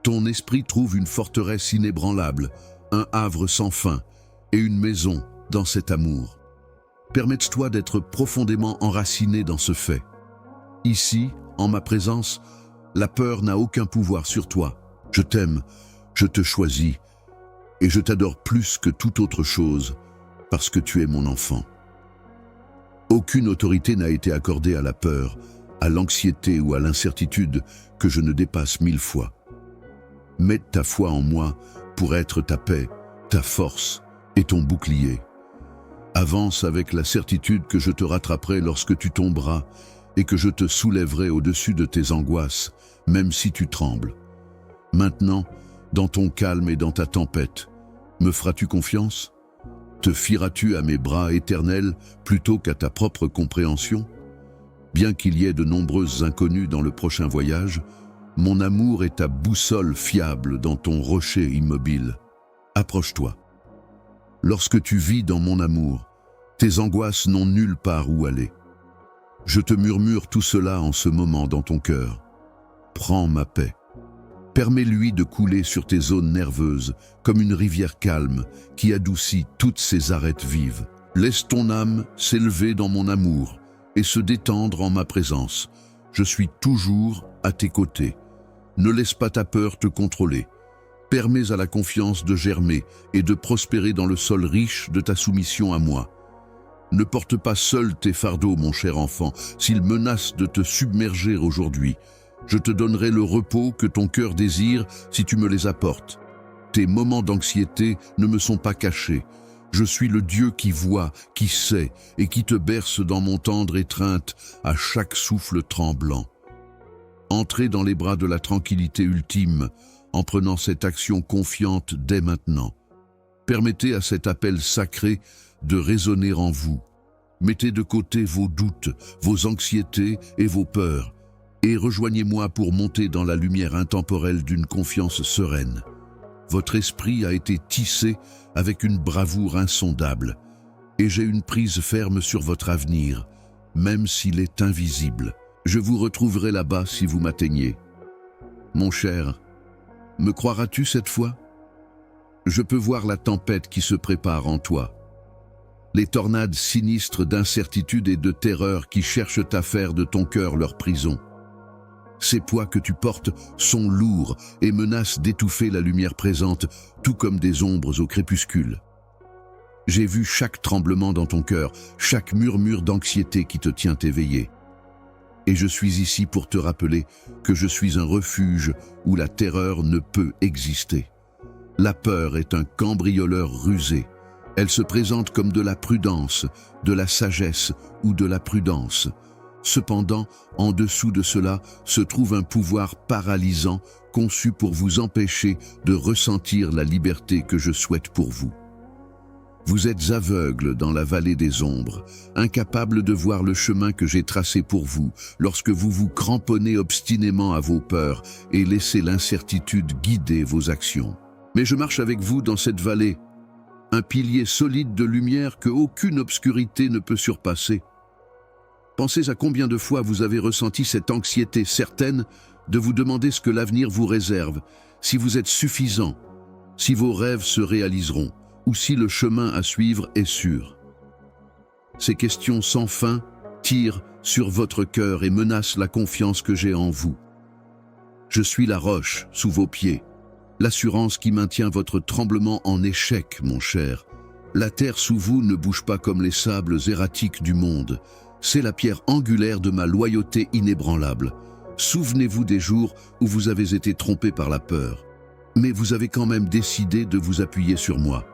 Ton esprit trouve une forteresse inébranlable, un havre sans fin et une maison dans cet amour. Permette-toi d'être profondément enraciné dans ce fait. Ici, en ma présence, la peur n'a aucun pouvoir sur toi. Je t'aime, je te choisis et je t'adore plus que toute autre chose parce que tu es mon enfant. Aucune autorité n'a été accordée à la peur, à l'anxiété ou à l'incertitude que je ne dépasse 1000 fois. Mets ta foi en moi pour être ta paix, ta force et ton bouclier. Avance avec la certitude que je te rattraperai lorsque tu tomberas et que je te soulèverai au-dessus de tes angoisses, même si tu trembles. Maintenant, dans ton calme et dans ta tempête, me feras-tu confiance? Te fieras-tu à mes bras éternels plutôt qu'à ta propre compréhension? Bien qu'il y ait de nombreuses inconnues dans le prochain voyage, mon amour est ta boussole fiable dans ton rocher immobile. Approche-toi. Lorsque tu vis dans mon amour, tes angoisses n'ont nulle part où aller. Je te murmure tout cela en ce moment dans ton cœur. prends ma paix. Permets-lui de couler sur tes zones nerveuses comme une rivière calme qui adoucit toutes ses arêtes vives. Laisse ton âme s'élever dans mon amour et se détendre en ma présence. Je suis toujours à tes côtés. Ne laisse pas ta peur te contrôler. Permets à la confiance de germer et de prospérer dans le sol riche de ta soumission à moi. Ne porte pas seul tes fardeaux, mon cher enfant, s'ils menacent de te submerger aujourd'hui. Je te donnerai le repos que ton cœur désire si tu me les apportes. Tes moments d'anxiété ne me sont pas cachés. Je suis le Dieu qui voit, qui sait et qui te berce dans mon tendre étreinte à chaque souffle tremblant. Entrez dans les bras de la tranquillité ultime en prenant cette action confiante dès maintenant. Permettez à cet appel sacré de résonner en vous. Mettez de côté vos doutes, vos anxiétés et vos peurs, et rejoignez-moi pour monter dans la lumière intemporelle d'une confiance sereine. Votre esprit a été tissé avec une bravoure insondable, et j'ai une prise ferme sur votre avenir, même s'il est invisible. Je vous retrouverai là-bas si vous m'atteignez. Mon cher, me croiras-tu cette fois? Je peux voir la tempête qui se prépare en toi. Les tornades sinistres d'incertitude et de terreur qui cherchent à faire de ton cœur leur prison. Ces poids que tu portes sont lourds et menacent d'étouffer la lumière présente, tout comme des ombres au crépuscule. J'ai vu chaque tremblement dans ton cœur, chaque murmure d'anxiété qui te tient éveillé. Et je suis ici pour te rappeler que je suis un refuge où la terreur ne peut exister. La peur est un cambrioleur rusé. Elle se présente comme de la prudence, de la sagesse ou de la prudence. Cependant, en dessous de cela se trouve un pouvoir paralysant conçu pour vous empêcher de ressentir la liberté que je souhaite pour vous. Vous êtes aveugle dans la vallée des ombres, incapable de voir le chemin que j'ai tracé pour vous lorsque vous vous cramponnez obstinément à vos peurs et laissez l'incertitude guider vos actions. Mais je marche avec vous dans cette vallée, un pilier solide de lumière que aucune obscurité ne peut surpasser. Pensez à combien de fois vous avez ressenti cette anxiété certaine de vous demander ce que l'avenir vous réserve, si vous êtes suffisant, si vos rêves se réaliseront, ou si le chemin à suivre est sûr. Ces questions sans fin tirent sur votre cœur et menacent la confiance que j'ai en vous. Je suis la roche sous vos pieds, l'assurance qui maintient votre tremblement en échec, mon cher. La terre sous vous ne bouge pas comme les sables erratiques du monde. C'est la pierre angulaire de ma loyauté inébranlable. Souvenez-vous des jours où vous avez été trompé par la peur, mais vous avez quand même décidé de vous appuyer sur moi.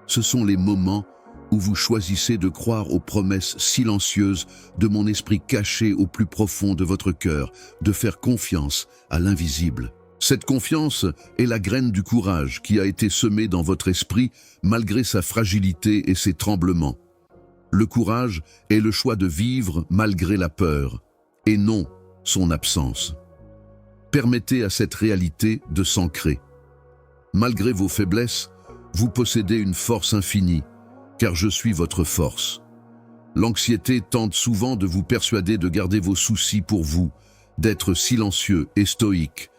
Ce sont les moments où vous choisissez de croire aux promesses silencieuses de mon esprit caché au plus profond de votre cœur, de faire confiance à l'invisible. Cette confiance est la graine du courage qui a été semée dans votre esprit malgré sa fragilité et ses tremblements. Le courage est le choix de vivre malgré la peur, et non son absence. Permettez à cette réalité de s'ancrer. Malgré vos faiblesses, vous possédez une force infinie, car je suis votre force. L'anxiété tente souvent de vous persuader de garder vos soucis pour vous, d'être silencieux et stoïque,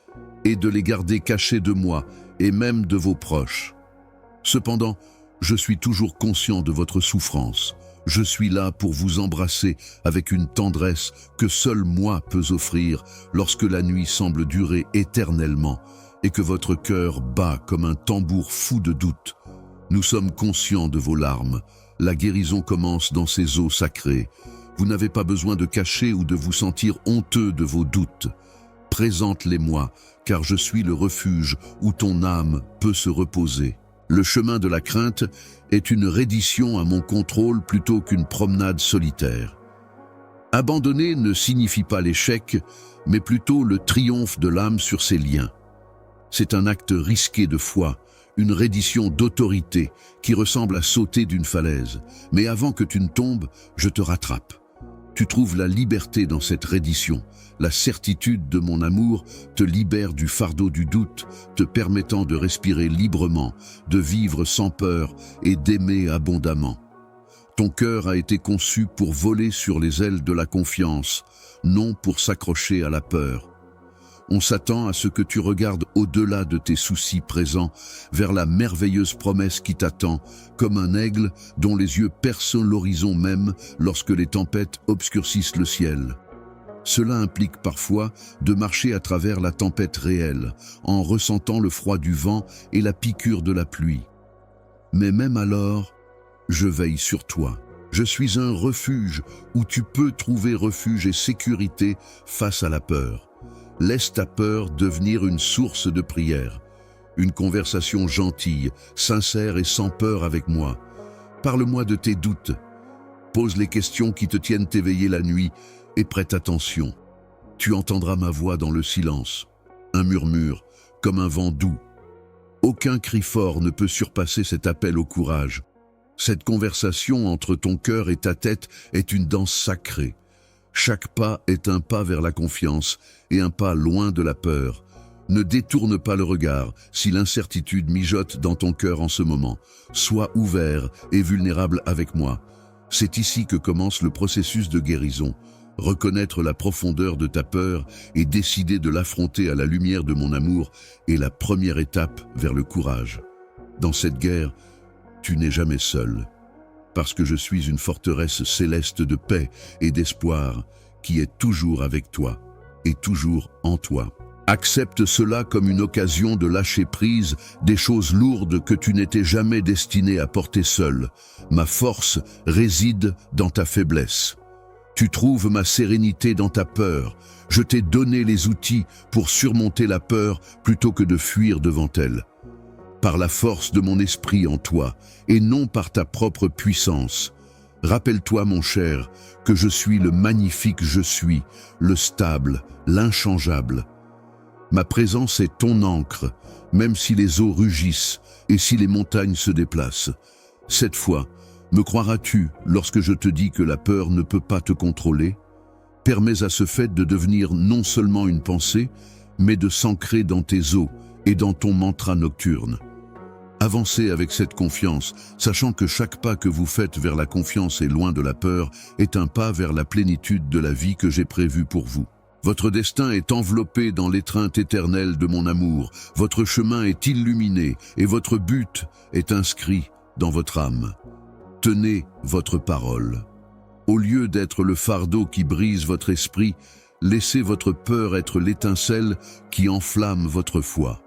et de les garder cachés de moi et même de vos proches. Cependant, je suis toujours conscient de votre souffrance. Je suis là pour vous embrasser avec une tendresse que seul moi peux offrir lorsque la nuit semble durer éternellement et que votre cœur bat comme un tambour fou de doute. Nous sommes conscients de vos larmes. La guérison commence dans ces eaux sacrées. Vous n'avez pas besoin de cacher ou de vous sentir honteux de vos doutes. Présente-les-moi, car je suis le refuge où ton âme peut se reposer. Le chemin de la crainte est une reddition à mon contrôle plutôt qu'une promenade solitaire. Abandonner ne signifie pas l'échec, mais plutôt le triomphe de l'âme sur ses liens. C'est un acte risqué de foi, une reddition d'autorité qui ressemble à sauter d'une falaise. Mais avant que tu ne tombes, je te rattrape. Tu trouves la liberté dans cette reddition. La certitude de mon amour te libère du fardeau du doute, te permettant de respirer librement, de vivre sans peur et d'aimer abondamment. Ton cœur a été conçu pour voler sur les ailes de la confiance, non pour s'accrocher à la peur. On s'attend à ce que tu regardes au-delà de tes soucis présents, vers la merveilleuse promesse qui t'attend, comme un aigle dont les yeux percent l'horizon même lorsque les tempêtes obscurcissent le ciel. Cela implique parfois de marcher à travers la tempête réelle, en ressentant le froid du vent et la piqûre de la pluie. Mais même alors, je veille sur toi. Je suis un refuge où tu peux trouver refuge et sécurité face à la peur. Laisse ta peur devenir une source de prière. Une conversation gentille, sincère et sans peur avec moi. Parle-moi de tes doutes. Pose les questions qui te tiennent éveillé la nuit et prête attention. Tu entendras ma voix dans le silence, un murmure, comme un vent doux. Aucun cri fort ne peut surpasser cet appel au courage. Cette conversation entre ton cœur et ta tête est une danse sacrée. Chaque pas est un pas vers la confiance et un pas loin de la peur. Ne détourne pas le regard si l'incertitude mijote dans ton cœur en ce moment. Sois ouvert et vulnérable avec moi. C'est ici que commence le processus de guérison. Reconnaître la profondeur de ta peur et décider de l'affronter à la lumière de mon amour est la première étape vers le courage. Dans cette guerre, tu n'es jamais seul, parce que je suis une forteresse céleste de paix et d'espoir qui est toujours avec toi et toujours en toi. Accepte cela comme une occasion de lâcher prise des choses lourdes que tu n'étais jamais destiné à porter seul. Ma force réside dans ta faiblesse. Tu trouves ma sérénité dans ta peur. Je t'ai donné les outils pour surmonter la peur plutôt que de fuir devant elle. Par la force de mon esprit en toi, et non par ta propre puissance. Rappelle-toi, mon cher, que je suis le magnifique je suis, le stable, l'inchangeable. Ma présence est ton ancre, même si les eaux rugissent et si les montagnes se déplacent. Cette fois, me croiras-tu lorsque je te dis que la peur ne peut pas te contrôler? Permets à ce fait de devenir non seulement une pensée, mais de s'ancrer dans tes os et dans ton mantra nocturne. Avancez avec cette confiance, sachant que chaque pas que vous faites vers la confiance et loin de la peur est un pas vers la plénitude de la vie que j'ai prévue pour vous. Votre destin est enveloppé dans l'étreinte éternelle de mon amour, votre chemin est illuminé et votre but est inscrit dans votre âme. Tenez votre parole. Au lieu d'être le fardeau qui brise votre esprit, laissez votre peur être l'étincelle qui enflamme votre foi.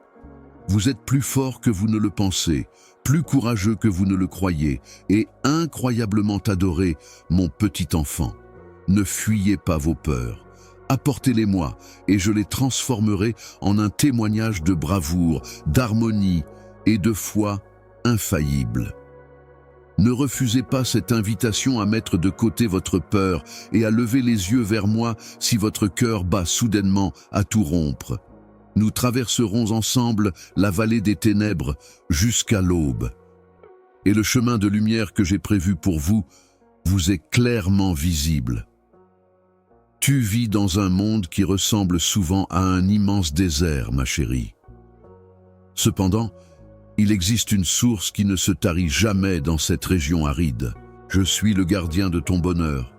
Vous êtes plus fort que vous ne le pensez, plus courageux que vous ne le croyez, et incroyablement adoré, mon petit enfant. Ne fuyez pas vos peurs. Apportez-les-moi, et je les transformerai en un témoignage de bravoure, d'harmonie et de foi infaillible. Ne refusez pas cette invitation à mettre de côté votre peur et à lever les yeux vers moi si votre cœur bat soudainement à tout rompre. Nous traverserons ensemble la vallée des ténèbres jusqu'à l'aube. Et le chemin de lumière que j'ai prévu pour vous vous est clairement visible. Tu vis dans un monde qui ressemble souvent à un immense désert, ma chérie. Cependant, il existe une source qui ne se tarit jamais dans cette région aride. Je suis le gardien de ton bonheur,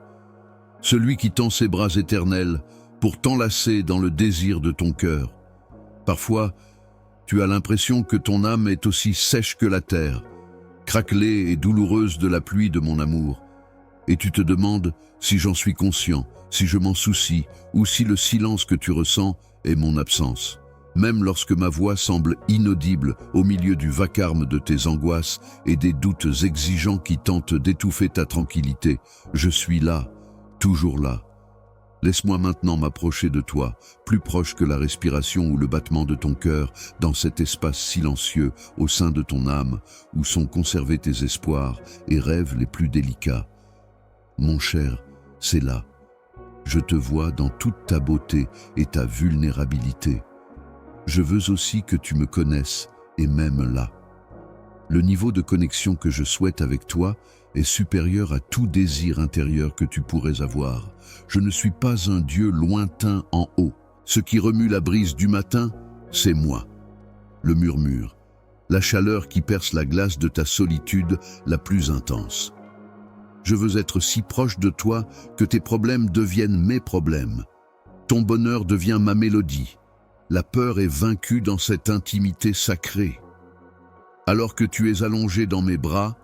celui qui tend ses bras éternels pour t'enlacer dans le désir de ton cœur. Parfois, tu as l'impression que ton âme est aussi sèche que la terre, craquelée et douloureuse de la pluie de mon amour. Et tu te demandes si j'en suis conscient, si je m'en soucie, ou si le silence que tu ressens est mon absence. Même lorsque ma voix semble inaudible au milieu du vacarme de tes angoisses et des doutes exigeants qui tentent d'étouffer ta tranquillité, je suis là, toujours là. Laisse-moi maintenant m'approcher de toi, plus proche que la respiration ou le battement de ton cœur, dans cet espace silencieux au sein de ton âme, où sont conservés tes espoirs et rêves les plus délicats. Mon cher, c'est là. Je te vois dans toute ta beauté et ta vulnérabilité. Je veux aussi que tu me connaisses et m'aimes là. Le niveau de connexion que je souhaite avec toi est supérieur à tout désir intérieur que tu pourrais avoir. Je ne suis pas un Dieu lointain en haut. Ce qui remue la brise du matin, c'est moi. Le murmure, la chaleur qui perce la glace de ta solitude la plus intense. Je veux être si proche de toi que tes problèmes deviennent mes problèmes. Ton bonheur devient ma mélodie. La peur est vaincue dans cette intimité sacrée. Alors que tu es allongé dans mes bras,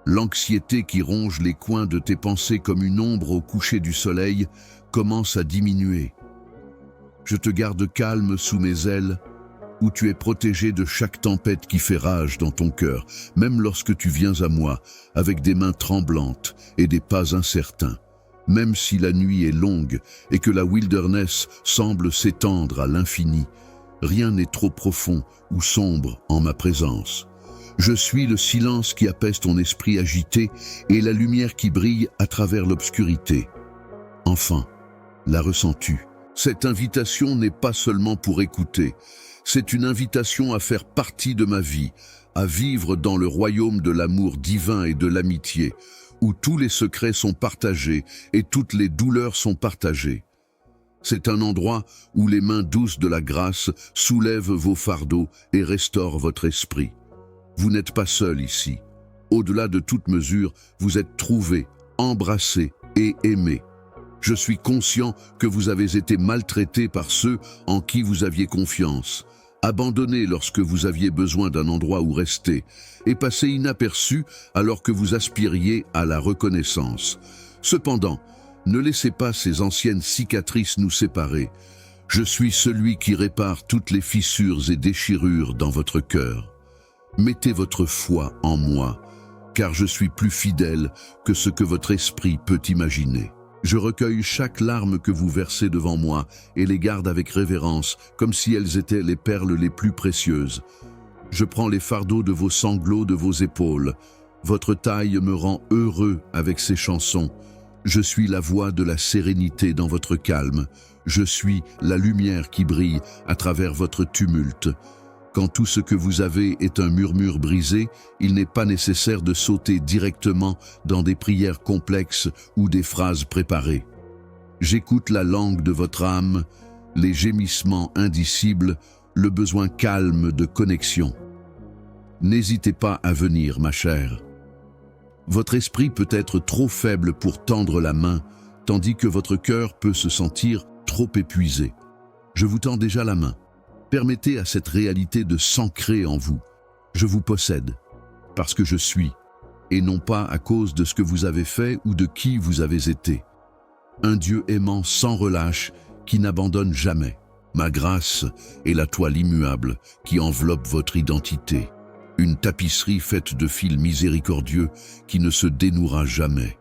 l'anxiété qui ronge les coins de tes pensées comme une ombre au coucher du soleil commence à diminuer. Je te garde calme sous mes ailes, où tu es protégé de chaque tempête qui fait rage dans ton cœur, même lorsque tu viens à moi, avec des mains tremblantes et des pas incertains. Même si la nuit est longue et que la wilderness semble s'étendre à l'infini, rien n'est trop profond ou sombre en ma présence. Je suis le silence qui apaise ton esprit agité et la lumière qui brille à travers l'obscurité. Enfin, la ressens-tu? Cette invitation n'est pas seulement pour écouter, c'est une invitation à faire partie de ma vie, à vivre dans le royaume de l'amour divin et de l'amitié, où tous les secrets sont partagés et toutes les douleurs sont partagées. C'est un endroit où les mains douces de la grâce soulèvent vos fardeaux et restaurent votre esprit. Vous n'êtes pas seul ici. Au-delà de toute mesure, vous êtes trouvé, embrassé et aimé. Je suis conscient que vous avez été maltraité par ceux en qui vous aviez confiance, abandonné lorsque vous aviez besoin d'un endroit où rester, et passé inaperçu alors que vous aspiriez à la reconnaissance. Cependant, ne laissez pas ces anciennes cicatrices nous séparer. Je suis celui qui répare toutes les fissures et déchirures dans votre cœur. Mettez votre foi en moi, car je suis plus fidèle que ce que votre esprit peut imaginer. Je recueille chaque larme que vous versez devant moi et les garde avec révérence, comme si elles étaient les perles les plus précieuses. Je prends les fardeaux de vos sanglots de vos épaules. Votre taille me rend heureux avec ces chansons. Je suis la voix de la sérénité dans votre calme. Je suis la lumière qui brille à travers votre tumulte. Quand tout ce que vous avez est un murmure brisé, il n'est pas nécessaire de sauter directement dans des prières complexes ou des phrases préparées. J'écoute la langue de votre âme, les gémissements indicibles, le besoin calme de connexion. N'hésitez pas à venir, ma chère. Votre esprit peut être trop faible pour tendre la main, tandis que votre cœur peut se sentir trop épuisé. Je vous tends déjà la main. Permettez à cette réalité de s'ancrer en vous. Je vous possède, parce que je suis, et non pas à cause de ce que vous avez fait ou de qui vous avez été. Un Dieu aimant sans relâche, qui n'abandonne jamais. Ma grâce est la toile immuable qui enveloppe votre identité. Une tapisserie faite de fils miséricordieux qui ne se dénouera jamais.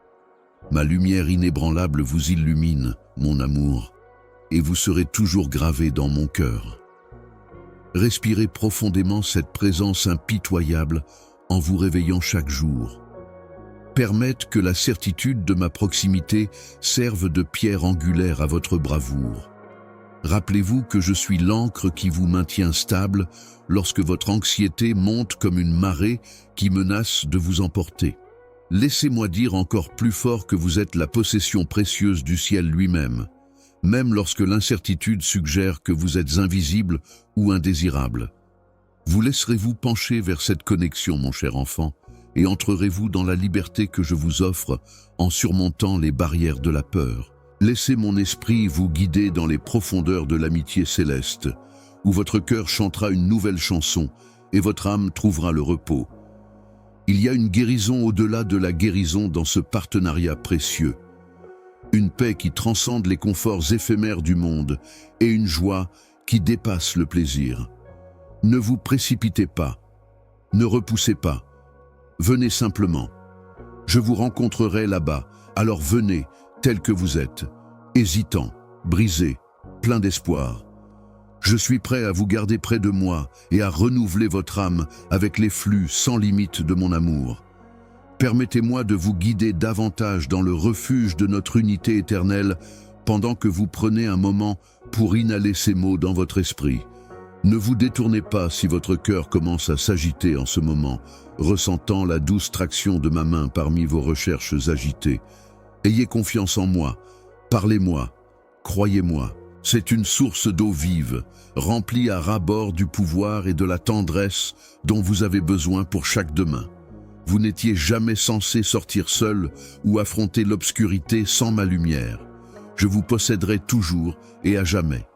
Ma lumière inébranlable vous illumine, mon amour, et vous serez toujours gravé dans mon cœur. Respirez profondément cette présence impitoyable en vous réveillant chaque jour. Permettez que la certitude de ma proximité serve de pierre angulaire à votre bravoure. Rappelez-vous que je suis l'ancre qui vous maintient stable lorsque votre anxiété monte comme une marée qui menace de vous emporter. Laissez-moi dire encore plus fort que vous êtes la possession précieuse du ciel lui-même, même lorsque l'incertitude suggère que vous êtes invisible ou indésirable. Vous laisserez-vous pencher vers cette connexion, mon cher enfant, et entrerez-vous dans la liberté que je vous offre en surmontant les barrières de la peur. Laissez mon esprit vous guider dans les profondeurs de l'amitié céleste, où votre cœur chantera une nouvelle chanson et votre âme trouvera le repos. Il y a une guérison au-delà de la guérison dans ce partenariat précieux. Une paix qui transcende les conforts éphémères du monde et une joie qui dépasse le plaisir. Ne vous précipitez pas, ne repoussez pas, venez simplement. Je vous rencontrerai là-bas, alors venez tel que vous êtes, hésitant, brisé, plein d'espoir. Je suis prêt à vous garder près de moi et à renouveler votre âme avec les flux sans limite de mon amour. Permettez-moi de vous guider davantage dans le refuge de notre unité éternelle pendant que vous prenez un moment pour inhaler ces mots dans votre esprit. Ne vous détournez pas si votre cœur commence à s'agiter en ce moment, ressentant la douce traction de ma main parmi vos recherches agitées. Ayez confiance en moi, parlez-moi, croyez-moi. C'est une source d'eau vive, remplie à ras-bord du pouvoir et de la tendresse dont vous avez besoin pour chaque demain. Vous n'étiez jamais censé sortir seul ou affronter l'obscurité sans ma lumière. Je vous posséderai toujours et à jamais.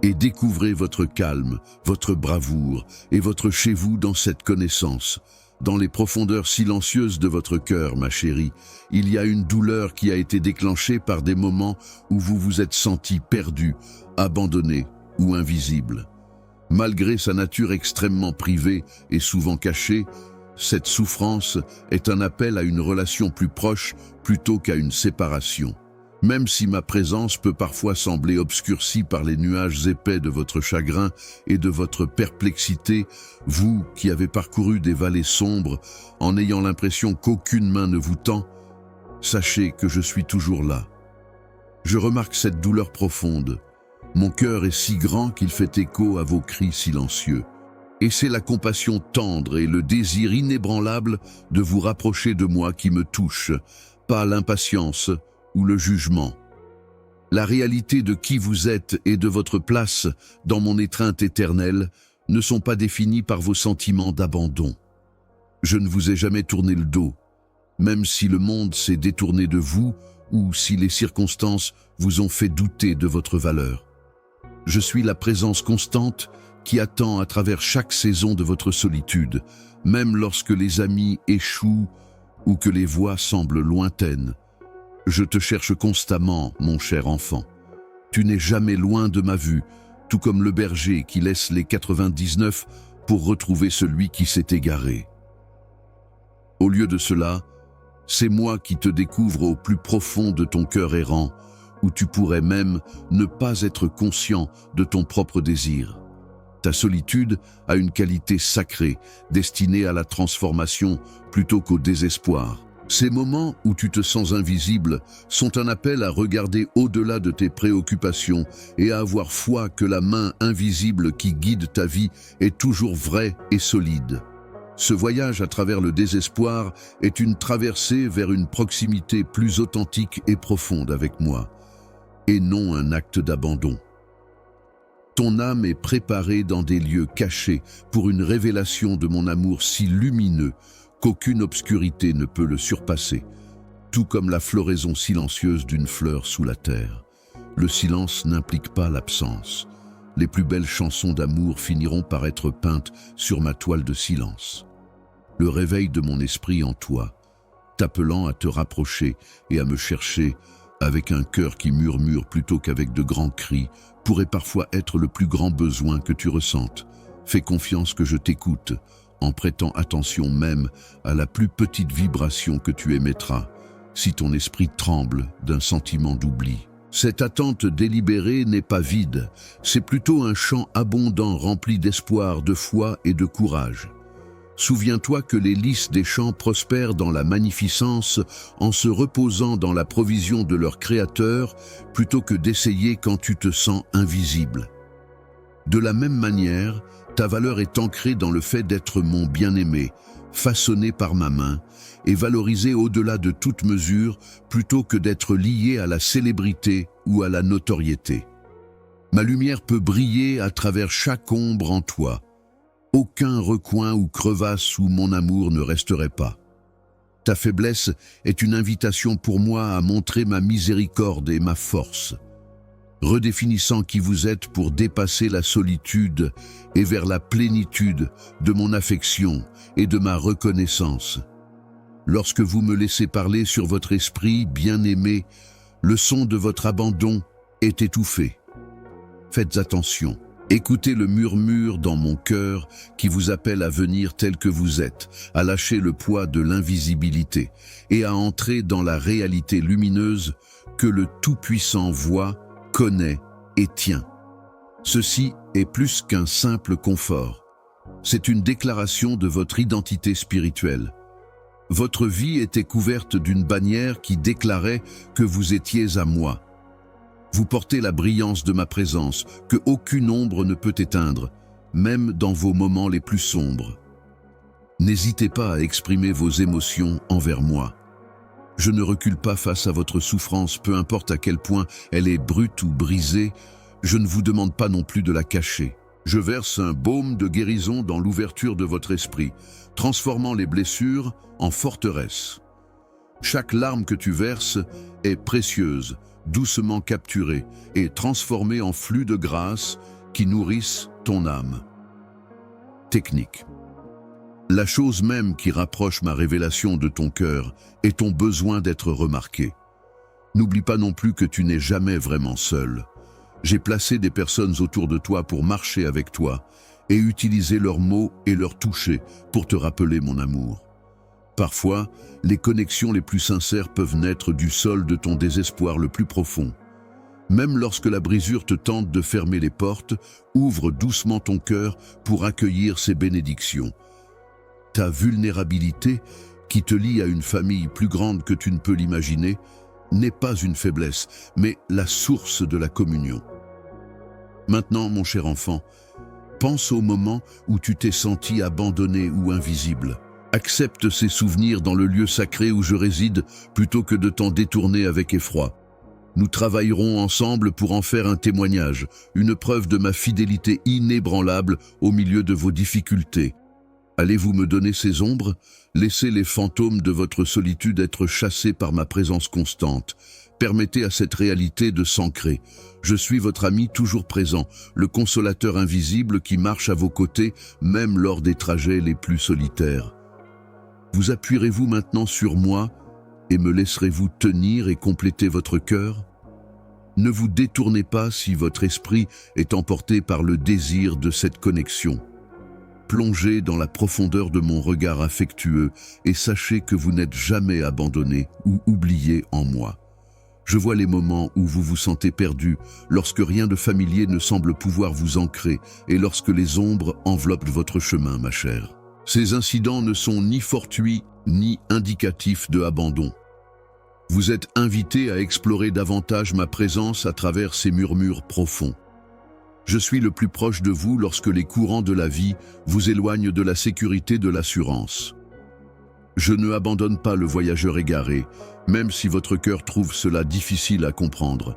et découvrez votre calme, votre bravoure et votre chez-vous dans cette connaissance. Dans les profondeurs silencieuses de votre cœur, ma chérie, il y a une douleur qui a été déclenchée par des moments où vous vous êtes senti perdu, abandonné ou invisible. Malgré sa nature extrêmement privée et souvent cachée, cette souffrance est un appel à une relation plus proche plutôt qu'à une séparation. Même si ma présence peut parfois sembler obscurcie par les nuages épais de votre chagrin et de votre perplexité, vous qui avez parcouru des vallées sombres en ayant l'impression qu'aucune main ne vous tend, sachez que je suis toujours là. Je remarque cette douleur profonde. Mon cœur est si grand qu'il fait écho à vos cris silencieux. Et c'est la compassion tendre et le désir inébranlable de vous rapprocher de moi qui me touche, pas l'impatience ou le jugement. La réalité de qui vous êtes et de votre place dans mon étreinte éternelle ne sont pas définies par vos sentiments d'abandon. Je ne vous ai jamais tourné le dos, même si le monde s'est détourné de vous ou si les circonstances vous ont fait douter de votre valeur. Je suis la présence constante qui attend à travers chaque saison de votre solitude, même lorsque les amis échouent ou que les voix semblent lointaines. Je te cherche constamment, mon cher enfant. Tu n'es jamais loin de ma vue, tout comme le berger qui laisse les 99 pour retrouver celui qui s'est égaré. Au lieu de cela, c'est moi qui te découvre au plus profond de ton cœur errant, où tu pourrais même ne pas être conscient de ton propre désir. Ta solitude a une qualité sacrée, destinée à la transformation plutôt qu'au désespoir. Ces moments où tu te sens invisible sont un appel à regarder au-delà de tes préoccupations et à avoir foi que la main invisible qui guide ta vie est toujours vraie et solide. Ce voyage à travers le désespoir est une traversée vers une proximité plus authentique et profonde avec moi, et non un acte d'abandon. Ton âme est préparée dans des lieux cachés pour une révélation de mon amour si lumineux qu'aucune obscurité ne peut le surpasser, tout comme la floraison silencieuse d'une fleur sous la terre. Le silence n'implique pas l'absence. Les plus belles chansons d'amour finiront par être peintes sur ma toile de silence. Le réveil de mon esprit en toi, t'appelant à te rapprocher et à me chercher avec un cœur qui murmure plutôt qu'avec de grands cris, pourrait parfois être le plus grand besoin que tu ressentes. Fais confiance que je t'écoute, en prêtant attention même à la plus petite vibration que tu émettras, si ton esprit tremble d'un sentiment d'oubli. Cette attente délibérée n'est pas vide, c'est plutôt un chant abondant rempli d'espoir, de foi et de courage. Souviens-toi que les lys des champs prospèrent dans la magnificence en se reposant dans la provision de leur Créateur plutôt que d'essayer quand tu te sens invisible. De la même manière, ta valeur est ancrée dans le fait d'être mon bien-aimé, façonné par ma main et valorisé au-delà de toute mesure plutôt que d'être lié à la célébrité ou à la notoriété. Ma lumière peut briller à travers chaque ombre en toi. Aucun recoin ou crevasse où mon amour ne resterait pas. Ta faiblesse est une invitation pour moi à montrer ma miséricorde et ma force, redéfinissant qui vous êtes pour dépasser la solitude et vers la plénitude de mon affection et de ma reconnaissance. Lorsque vous me laissez parler sur votre esprit bien-aimé, le son de votre abandon est étouffé. Faites attention. Écoutez le murmure dans mon cœur qui vous appelle à venir tel que vous êtes, à lâcher le poids de l'invisibilité et à entrer dans la réalité lumineuse que le Tout-Puissant voit, connaît et tient. Ceci est plus qu'un simple confort. C'est une déclaration de votre identité spirituelle. Votre vie était couverte d'une bannière qui déclarait que vous étiez à moi. Vous portez la brillance de ma présence, que aucune ombre ne peut éteindre, même dans vos moments les plus sombres. N'hésitez pas à exprimer vos émotions envers moi. Je ne recule pas face à votre souffrance, peu importe à quel point elle est brute ou brisée, je ne vous demande pas non plus de la cacher. Je verse un baume de guérison dans l'ouverture de votre esprit, transformant les blessures en forteresses. Chaque larme que tu verses est précieuse, doucement capturés et transformés en flux de grâce qui nourrissent ton âme. Technique. La chose même qui rapproche ma révélation de ton cœur est ton besoin d'être remarqué. N'oublie pas non plus que tu n'es jamais vraiment seul. J'ai placé des personnes autour de toi pour marcher avec toi et utiliser leurs mots et leur toucher pour te rappeler mon amour. Parfois, les connexions les plus sincères peuvent naître du sol de ton désespoir le plus profond. Même lorsque la brisure te tente de fermer les portes, ouvre doucement ton cœur pour accueillir ces bénédictions. Ta vulnérabilité, qui te lie à une famille plus grande que tu ne peux l'imaginer, n'est pas une faiblesse, mais la source de la communion. Maintenant, mon cher enfant, pense au moment où tu t'es senti abandonné ou invisible. Accepte ces souvenirs dans le lieu sacré où je réside plutôt que de t'en détourner avec effroi. Nous travaillerons ensemble pour en faire un témoignage, une preuve de ma fidélité inébranlable au milieu de vos difficultés. Allez-vous me donner ces ombres? Laissez les fantômes de votre solitude être chassés par ma présence constante. Permettez à cette réalité de s'ancrer. Je suis votre ami toujours présent, le consolateur invisible qui marche à vos côtés, même lors des trajets les plus solitaires. Vous appuierez-vous maintenant sur moi et me laisserez-vous tenir et compléter votre cœur? Ne vous détournez pas si votre esprit est emporté par le désir de cette connexion. Plongez dans la profondeur de mon regard affectueux et sachez que vous n'êtes jamais abandonné ou oublié en moi. Je vois les moments où vous vous sentez perdu, lorsque rien de familier ne semble pouvoir vous ancrer et lorsque les ombres enveloppent votre chemin, ma chère. Ces incidents ne sont ni fortuits ni indicatifs de abandon. Vous êtes invité à explorer davantage ma présence à travers ces murmures profonds. Je suis le plus proche de vous lorsque les courants de la vie vous éloignent de la sécurité de l'assurance. Je ne abandonne pas le voyageur égaré, même si votre cœur trouve cela difficile à comprendre.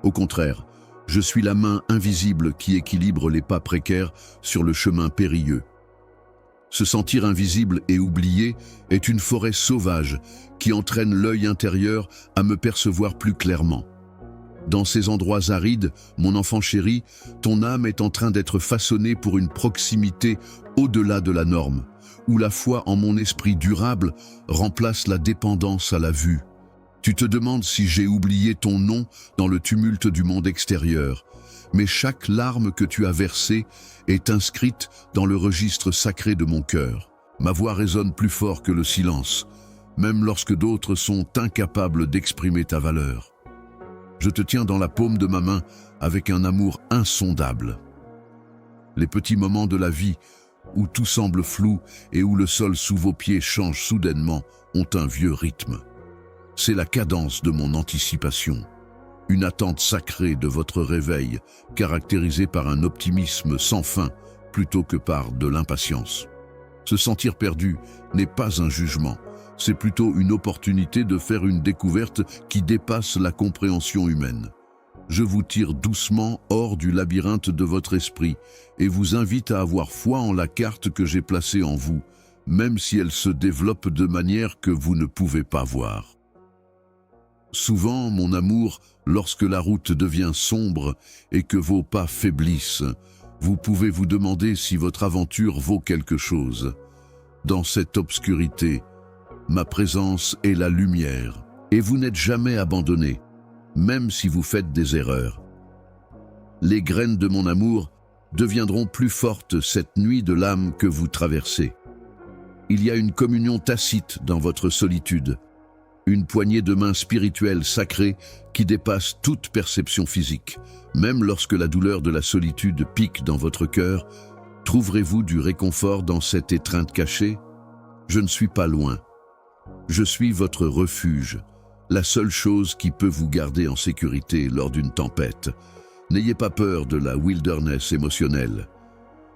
Au contraire, je suis la main invisible qui équilibre les pas précaires sur le chemin périlleux. Se sentir invisible et oublié est une forêt sauvage qui entraîne l'œil intérieur à me percevoir plus clairement. Dans ces endroits arides, mon enfant chéri, ton âme est en train d'être façonnée pour une proximité au-delà de la norme, où la foi en mon esprit durable remplace la dépendance à la vue. Tu te demandes si j'ai oublié ton nom dans le tumulte du monde extérieur, mais chaque larme que tu as versée est inscrite dans le registre sacré de mon cœur. Ma voix résonne plus fort que le silence, même lorsque d'autres sont incapables d'exprimer ta valeur. Je te tiens dans la paume de ma main avec un amour insondable. Les petits moments de la vie où tout semble flou et où le sol sous vos pieds change soudainement ont un vieux rythme. C'est la cadence de mon anticipation, une attente sacrée de votre réveil, caractérisée par un optimisme sans fin plutôt que par de l'impatience. Se sentir perdu n'est pas un jugement, c'est plutôt une opportunité de faire une découverte qui dépasse la compréhension humaine. Je vous tire doucement hors du labyrinthe de votre esprit et vous invite à avoir foi en la carte que j'ai placée en vous, même si elle se développe de manière que vous ne pouvez pas voir. Souvent, mon amour, lorsque la route devient sombre et que vos pas faiblissent, vous pouvez vous demander si votre aventure vaut quelque chose. Dans cette obscurité, ma présence est la lumière, et vous n'êtes jamais abandonné, même si vous faites des erreurs. Les graines de mon amour deviendront plus fortes cette nuit de l'âme que vous traversez. Il y a une communion tacite dans votre solitude, une poignée de main spirituelle sacrée qui dépasse toute perception physique. Même lorsque la douleur de la solitude pique dans votre cœur, trouverez-vous du réconfort dans cette étreinte cachée? Je ne suis pas loin. Je suis votre refuge, la seule chose qui peut vous garder en sécurité lors d'une tempête. N'ayez pas peur de la wilderness émotionnelle.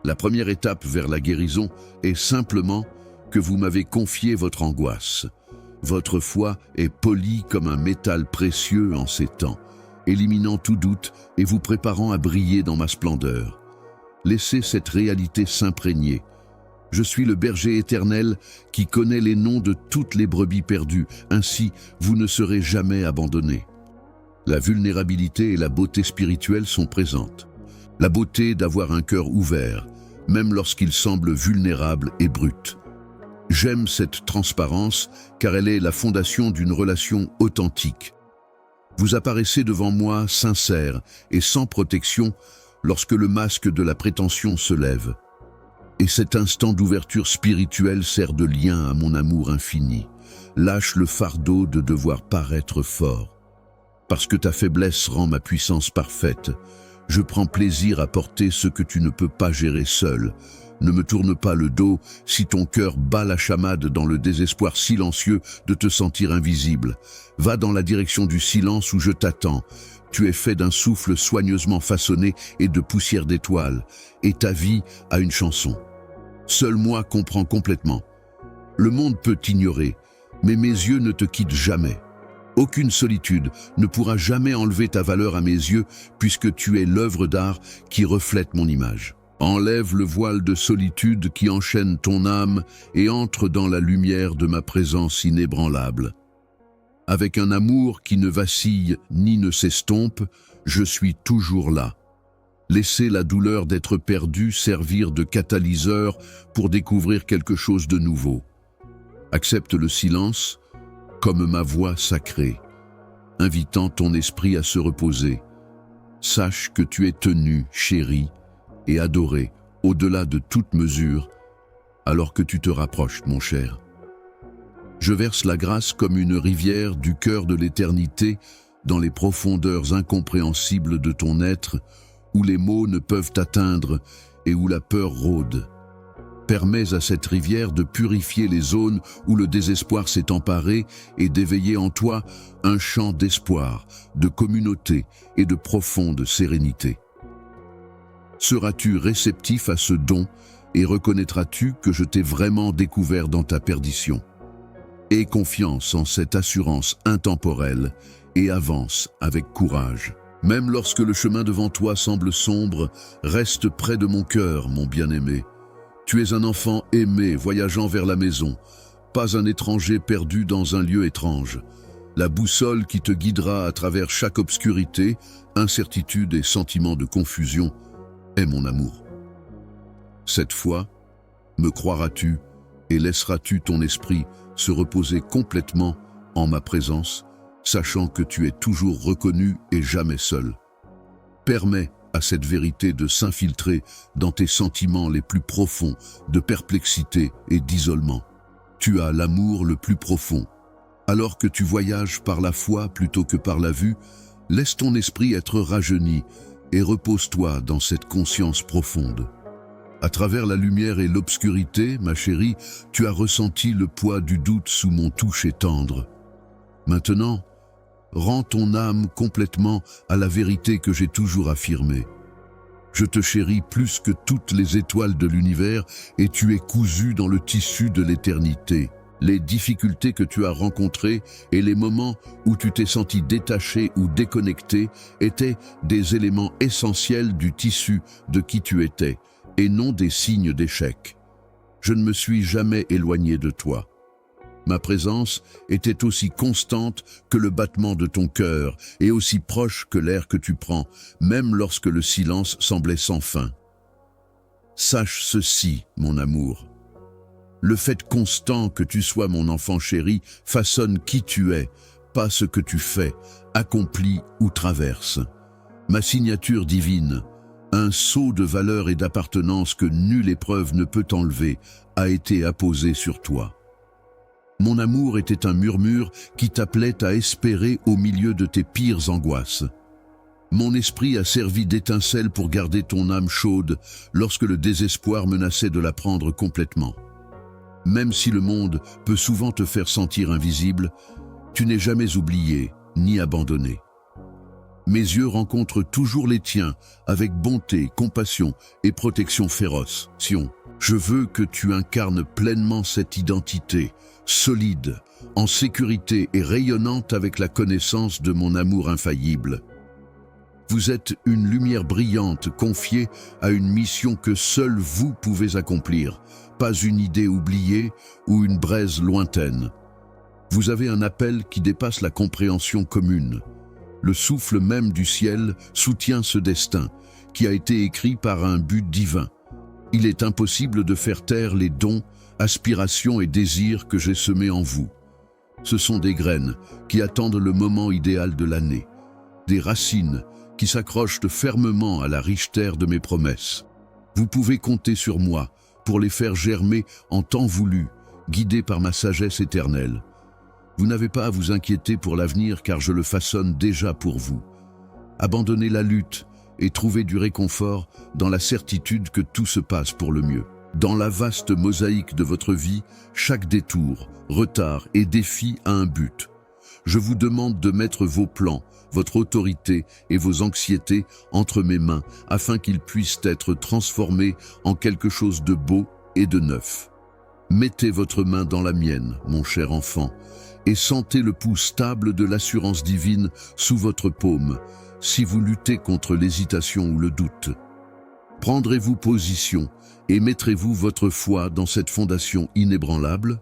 La première étape vers la guérison est simplement que vous m'avez confié votre angoisse. Votre foi est polie comme un métal précieux en ces temps, éliminant tout doute et vous préparant à briller dans ma splendeur. Laissez cette réalité s'imprégner. Je suis le berger éternel qui connaît les noms de toutes les brebis perdues, ainsi vous ne serez jamais abandonnés. La vulnérabilité et la beauté spirituelle sont présentes. La beauté d'avoir un cœur ouvert, même lorsqu'il semble vulnérable et brut. J'aime cette transparence car elle est la fondation d'une relation authentique. Vous apparaissez devant moi sincère et sans protection lorsque le masque de la prétention se lève. Et cet instant d'ouverture spirituelle sert de lien à mon amour infini. Lâche le fardeau de devoir paraître fort. Parce que ta faiblesse rend ma puissance parfaite, je prends plaisir à porter ce que tu ne peux pas gérer seul. Ne me tourne pas le dos si ton cœur bat la chamade dans le désespoir silencieux de te sentir invisible. Va dans la direction du silence où je t'attends. Tu es fait d'un souffle soigneusement façonné et de poussière d'étoiles, et ta vie a une chanson. Seul moi comprends complètement. Le monde peut t'ignorer, mais mes yeux ne te quittent jamais. Aucune solitude ne pourra jamais enlever ta valeur à mes yeux, puisque tu es l'œuvre d'art qui reflète mon image. Enlève le voile de solitude qui enchaîne ton âme et entre dans la lumière de ma présence inébranlable. Avec un amour qui ne vacille ni ne s'estompe, je suis toujours là. Laissez la douleur d'être perdu servir de catalyseur pour découvrir quelque chose de nouveau. Accepte le silence comme ma voix sacrée, invitant ton esprit à se reposer. Sache que tu es tenu, chéri, et adoré au-delà de toute mesure, alors que tu te rapproches, mon cher. Je verse la grâce comme une rivière du cœur de l'éternité dans les profondeurs incompréhensibles de ton être, où les mots ne peuvent atteindre et où la peur rôde. Permets à cette rivière de purifier les zones où le désespoir s'est emparé et d'éveiller en toi un chant d'espoir, de communauté et de profonde sérénité. Seras-tu réceptif à ce don et reconnaîtras-tu que je t'ai vraiment découvert dans ta perdition? Aie confiance en cette assurance intemporelle et avance avec courage. Même lorsque le chemin devant toi semble sombre, reste près de mon cœur, mon bien-aimé. Tu es un enfant aimé voyageant vers la maison, pas un étranger perdu dans un lieu étrange. La boussole qui te guidera à travers chaque obscurité, incertitude et sentiment de confusion est mon amour. Cette fois, me croiras-tu et laisseras-tu ton esprit se reposer complètement en ma présence, sachant que tu es toujours reconnu et jamais seul. Permets à cette vérité de s'infiltrer dans tes sentiments les plus profonds de perplexité et d'isolement. Tu as l'amour le plus profond. Alors que tu voyages par la foi plutôt que par la vue, laisse ton esprit être rajeuni et repose-toi dans cette conscience profonde. À travers la lumière et l'obscurité, ma chérie, tu as ressenti le poids du doute sous mon toucher tendre. Maintenant, rends ton âme complètement à la vérité que j'ai toujours affirmée. Je te chéris plus que toutes les étoiles de l'univers et tu es cousu dans le tissu de l'éternité. Les difficultés que tu as rencontrées et les moments où tu t'es senti détaché ou déconnecté étaient des éléments essentiels du tissu de qui tu étais, et non des signes d'échec. Je ne me suis jamais éloigné de toi. Ma présence était aussi constante que le battement de ton cœur et aussi proche que l'air que tu prends, même lorsque le silence semblait sans fin. Sache ceci, mon amour. Le fait constant que tu sois mon enfant chéri façonne qui tu es, pas ce que tu fais, accomplis ou traverses. Ma signature divine, un sceau de valeur et d'appartenance que nulle épreuve ne peut enlever, a été apposé sur toi. Mon amour était un murmure qui t'appelait à espérer au milieu de tes pires angoisses. Mon esprit a servi d'étincelle pour garder ton âme chaude lorsque le désespoir menaçait de la prendre complètement. Même si le monde peut souvent te faire sentir invisible, tu n'es jamais oublié ni abandonné. Mes yeux rencontrent toujours les tiens avec bonté, compassion et protection féroce. Sion, je veux que tu incarnes pleinement cette identité, solide, en sécurité et rayonnante avec la connaissance de mon amour infaillible. Vous êtes une lumière brillante confiée à une mission que seul vous pouvez accomplir, pas une idée oubliée ou une braise lointaine. Vous avez un appel qui dépasse la compréhension commune. Le souffle même du ciel soutient ce destin, qui a été écrit par un but divin. Il est impossible de faire taire les dons, aspirations et désirs que j'ai semés en vous. Ce sont des graines qui attendent le moment idéal de l'année, des racines qui s'accrochent fermement à la riche terre de mes promesses. Vous pouvez compter sur moi pour les faire germer en temps voulu, guidés par ma sagesse éternelle. Vous n'avez pas à vous inquiéter pour l'avenir car je le façonne déjà pour vous. Abandonnez la lutte et trouvez du réconfort dans la certitude que tout se passe pour le mieux. Dans la vaste mosaïque de votre vie, chaque détour, retard et défi a un but. Je vous demande de mettre vos plans, votre autorité et vos anxiétés entre mes mains afin qu'ils puissent être transformés en quelque chose de beau et de neuf. Mettez votre main dans la mienne, mon cher enfant, et sentez le pouls stable de l'assurance divine sous votre paume, si vous luttez contre l'hésitation ou le doute. Prendrez-vous position et mettrez-vous votre foi dans cette fondation inébranlable?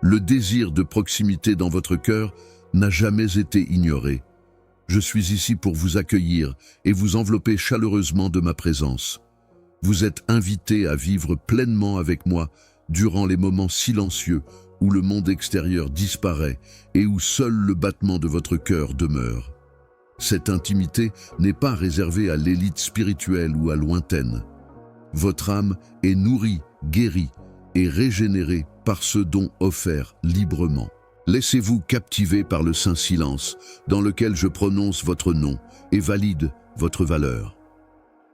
Le désir de proximité dans votre cœur n'a jamais été ignoré. Je suis ici pour vous accueillir et vous envelopper chaleureusement de ma présence. Vous êtes invités à vivre pleinement avec moi durant les moments silencieux où le monde extérieur disparaît et où seul le battement de votre cœur demeure. Cette intimité n'est pas réservée à l'élite spirituelle ou à lointaine. Votre âme est nourrie, guérie et régénérée par ce don offert librement. Laissez-vous captiver par le saint silence dans lequel je prononce votre nom et valide votre valeur.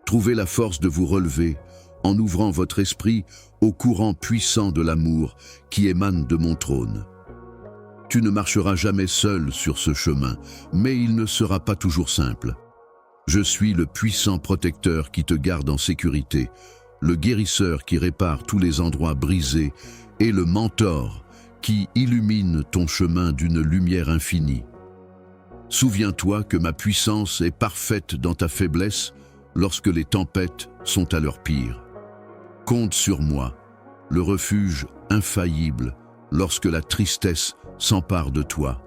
Trouvez la force de vous relever en ouvrant votre esprit au courant puissant de l'amour qui émane de mon trône. Tu ne marcheras jamais seul sur ce chemin, mais il ne sera pas toujours simple. Je suis le puissant protecteur qui te garde en sécurité, le guérisseur qui répare tous les endroits brisés et le mentor qui illumine ton chemin d'une lumière infinie. Souviens-toi que ma puissance est parfaite dans ta faiblesse lorsque les tempêtes sont à leur pire. Compte sur moi, le refuge infaillible lorsque la tristesse s'empare de toi.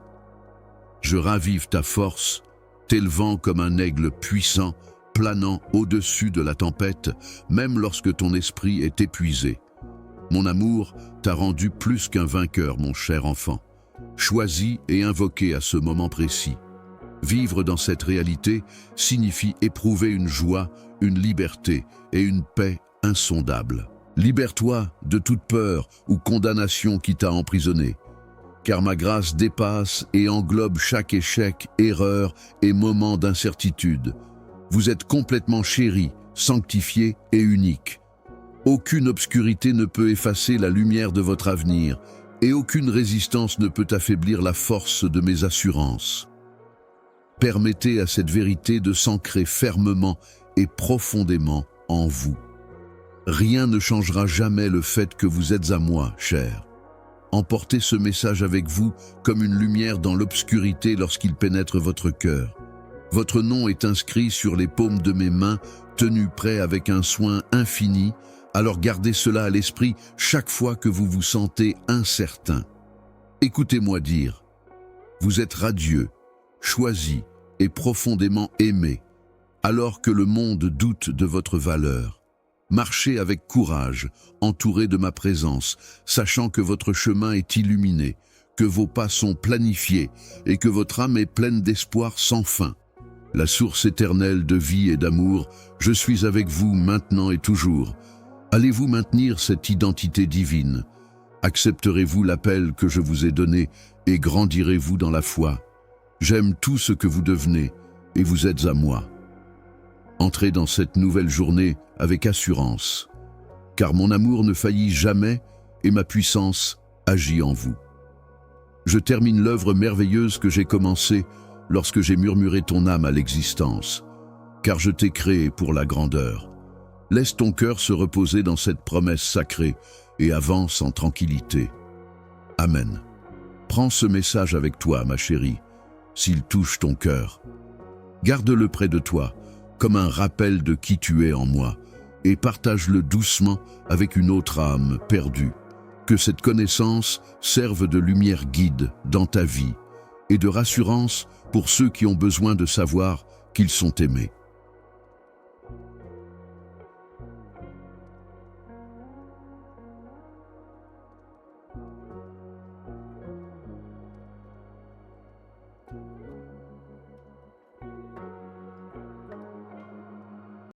Je ravive ta force, t'élevant comme un aigle puissant, planant au-dessus de la tempête, même lorsque ton esprit est épuisé. Mon amour t'a rendu plus qu'un vainqueur, mon cher enfant, choisi et invoqué à ce moment précis. Vivre dans cette réalité signifie éprouver une joie, une liberté et une paix insondables. Libère-toi de toute peur ou condamnation qui t'a emprisonné, car ma grâce dépasse et englobe chaque échec, erreur et moment d'incertitude. Vous êtes complètement chéri, sanctifié et unique. Aucune obscurité ne peut effacer la lumière de votre avenir, et aucune résistance ne peut affaiblir la force de mes assurances. Permettez à cette vérité de s'ancrer fermement et profondément en vous. Rien ne changera jamais le fait que vous êtes à moi, cher. Emportez ce message avec vous comme une lumière dans l'obscurité lorsqu'il pénètre votre cœur. Votre nom est inscrit sur les paumes de mes mains, tenu prêt avec un soin infini, alors gardez cela à l'esprit chaque fois que vous vous sentez incertain. Écoutez-moi dire, vous êtes radieux, choisi et profondément aimé, alors que le monde doute de votre valeur. Marchez avec courage, entouré de ma présence, sachant que votre chemin est illuminé, que vos pas sont planifiés et que votre âme est pleine d'espoir sans fin. La source éternelle de vie et d'amour, je suis avec vous maintenant et toujours. Allez-vous maintenir cette identité divine? Accepterez-vous l'appel que je vous ai donné et grandirez-vous dans la foi? J'aime tout ce que vous devenez et vous êtes à moi. Entrez dans cette nouvelle journée avec assurance, car mon amour ne faillit jamais et ma puissance agit en vous. Je termine l'œuvre merveilleuse que j'ai commencée lorsque j'ai murmuré ton âme à l'existence, car je t'ai créé pour la grandeur. Laisse ton cœur se reposer dans cette promesse sacrée et avance en tranquillité. Amen. Prends ce message avec toi, ma chérie, s'il touche ton cœur. Garde-le près de toi, comme un rappel de qui tu es en moi, et partage-le doucement avec une autre âme perdue. Que cette connaissance serve de lumière guide dans ta vie et de rassurance pour ceux qui ont besoin de savoir qu'ils sont aimés.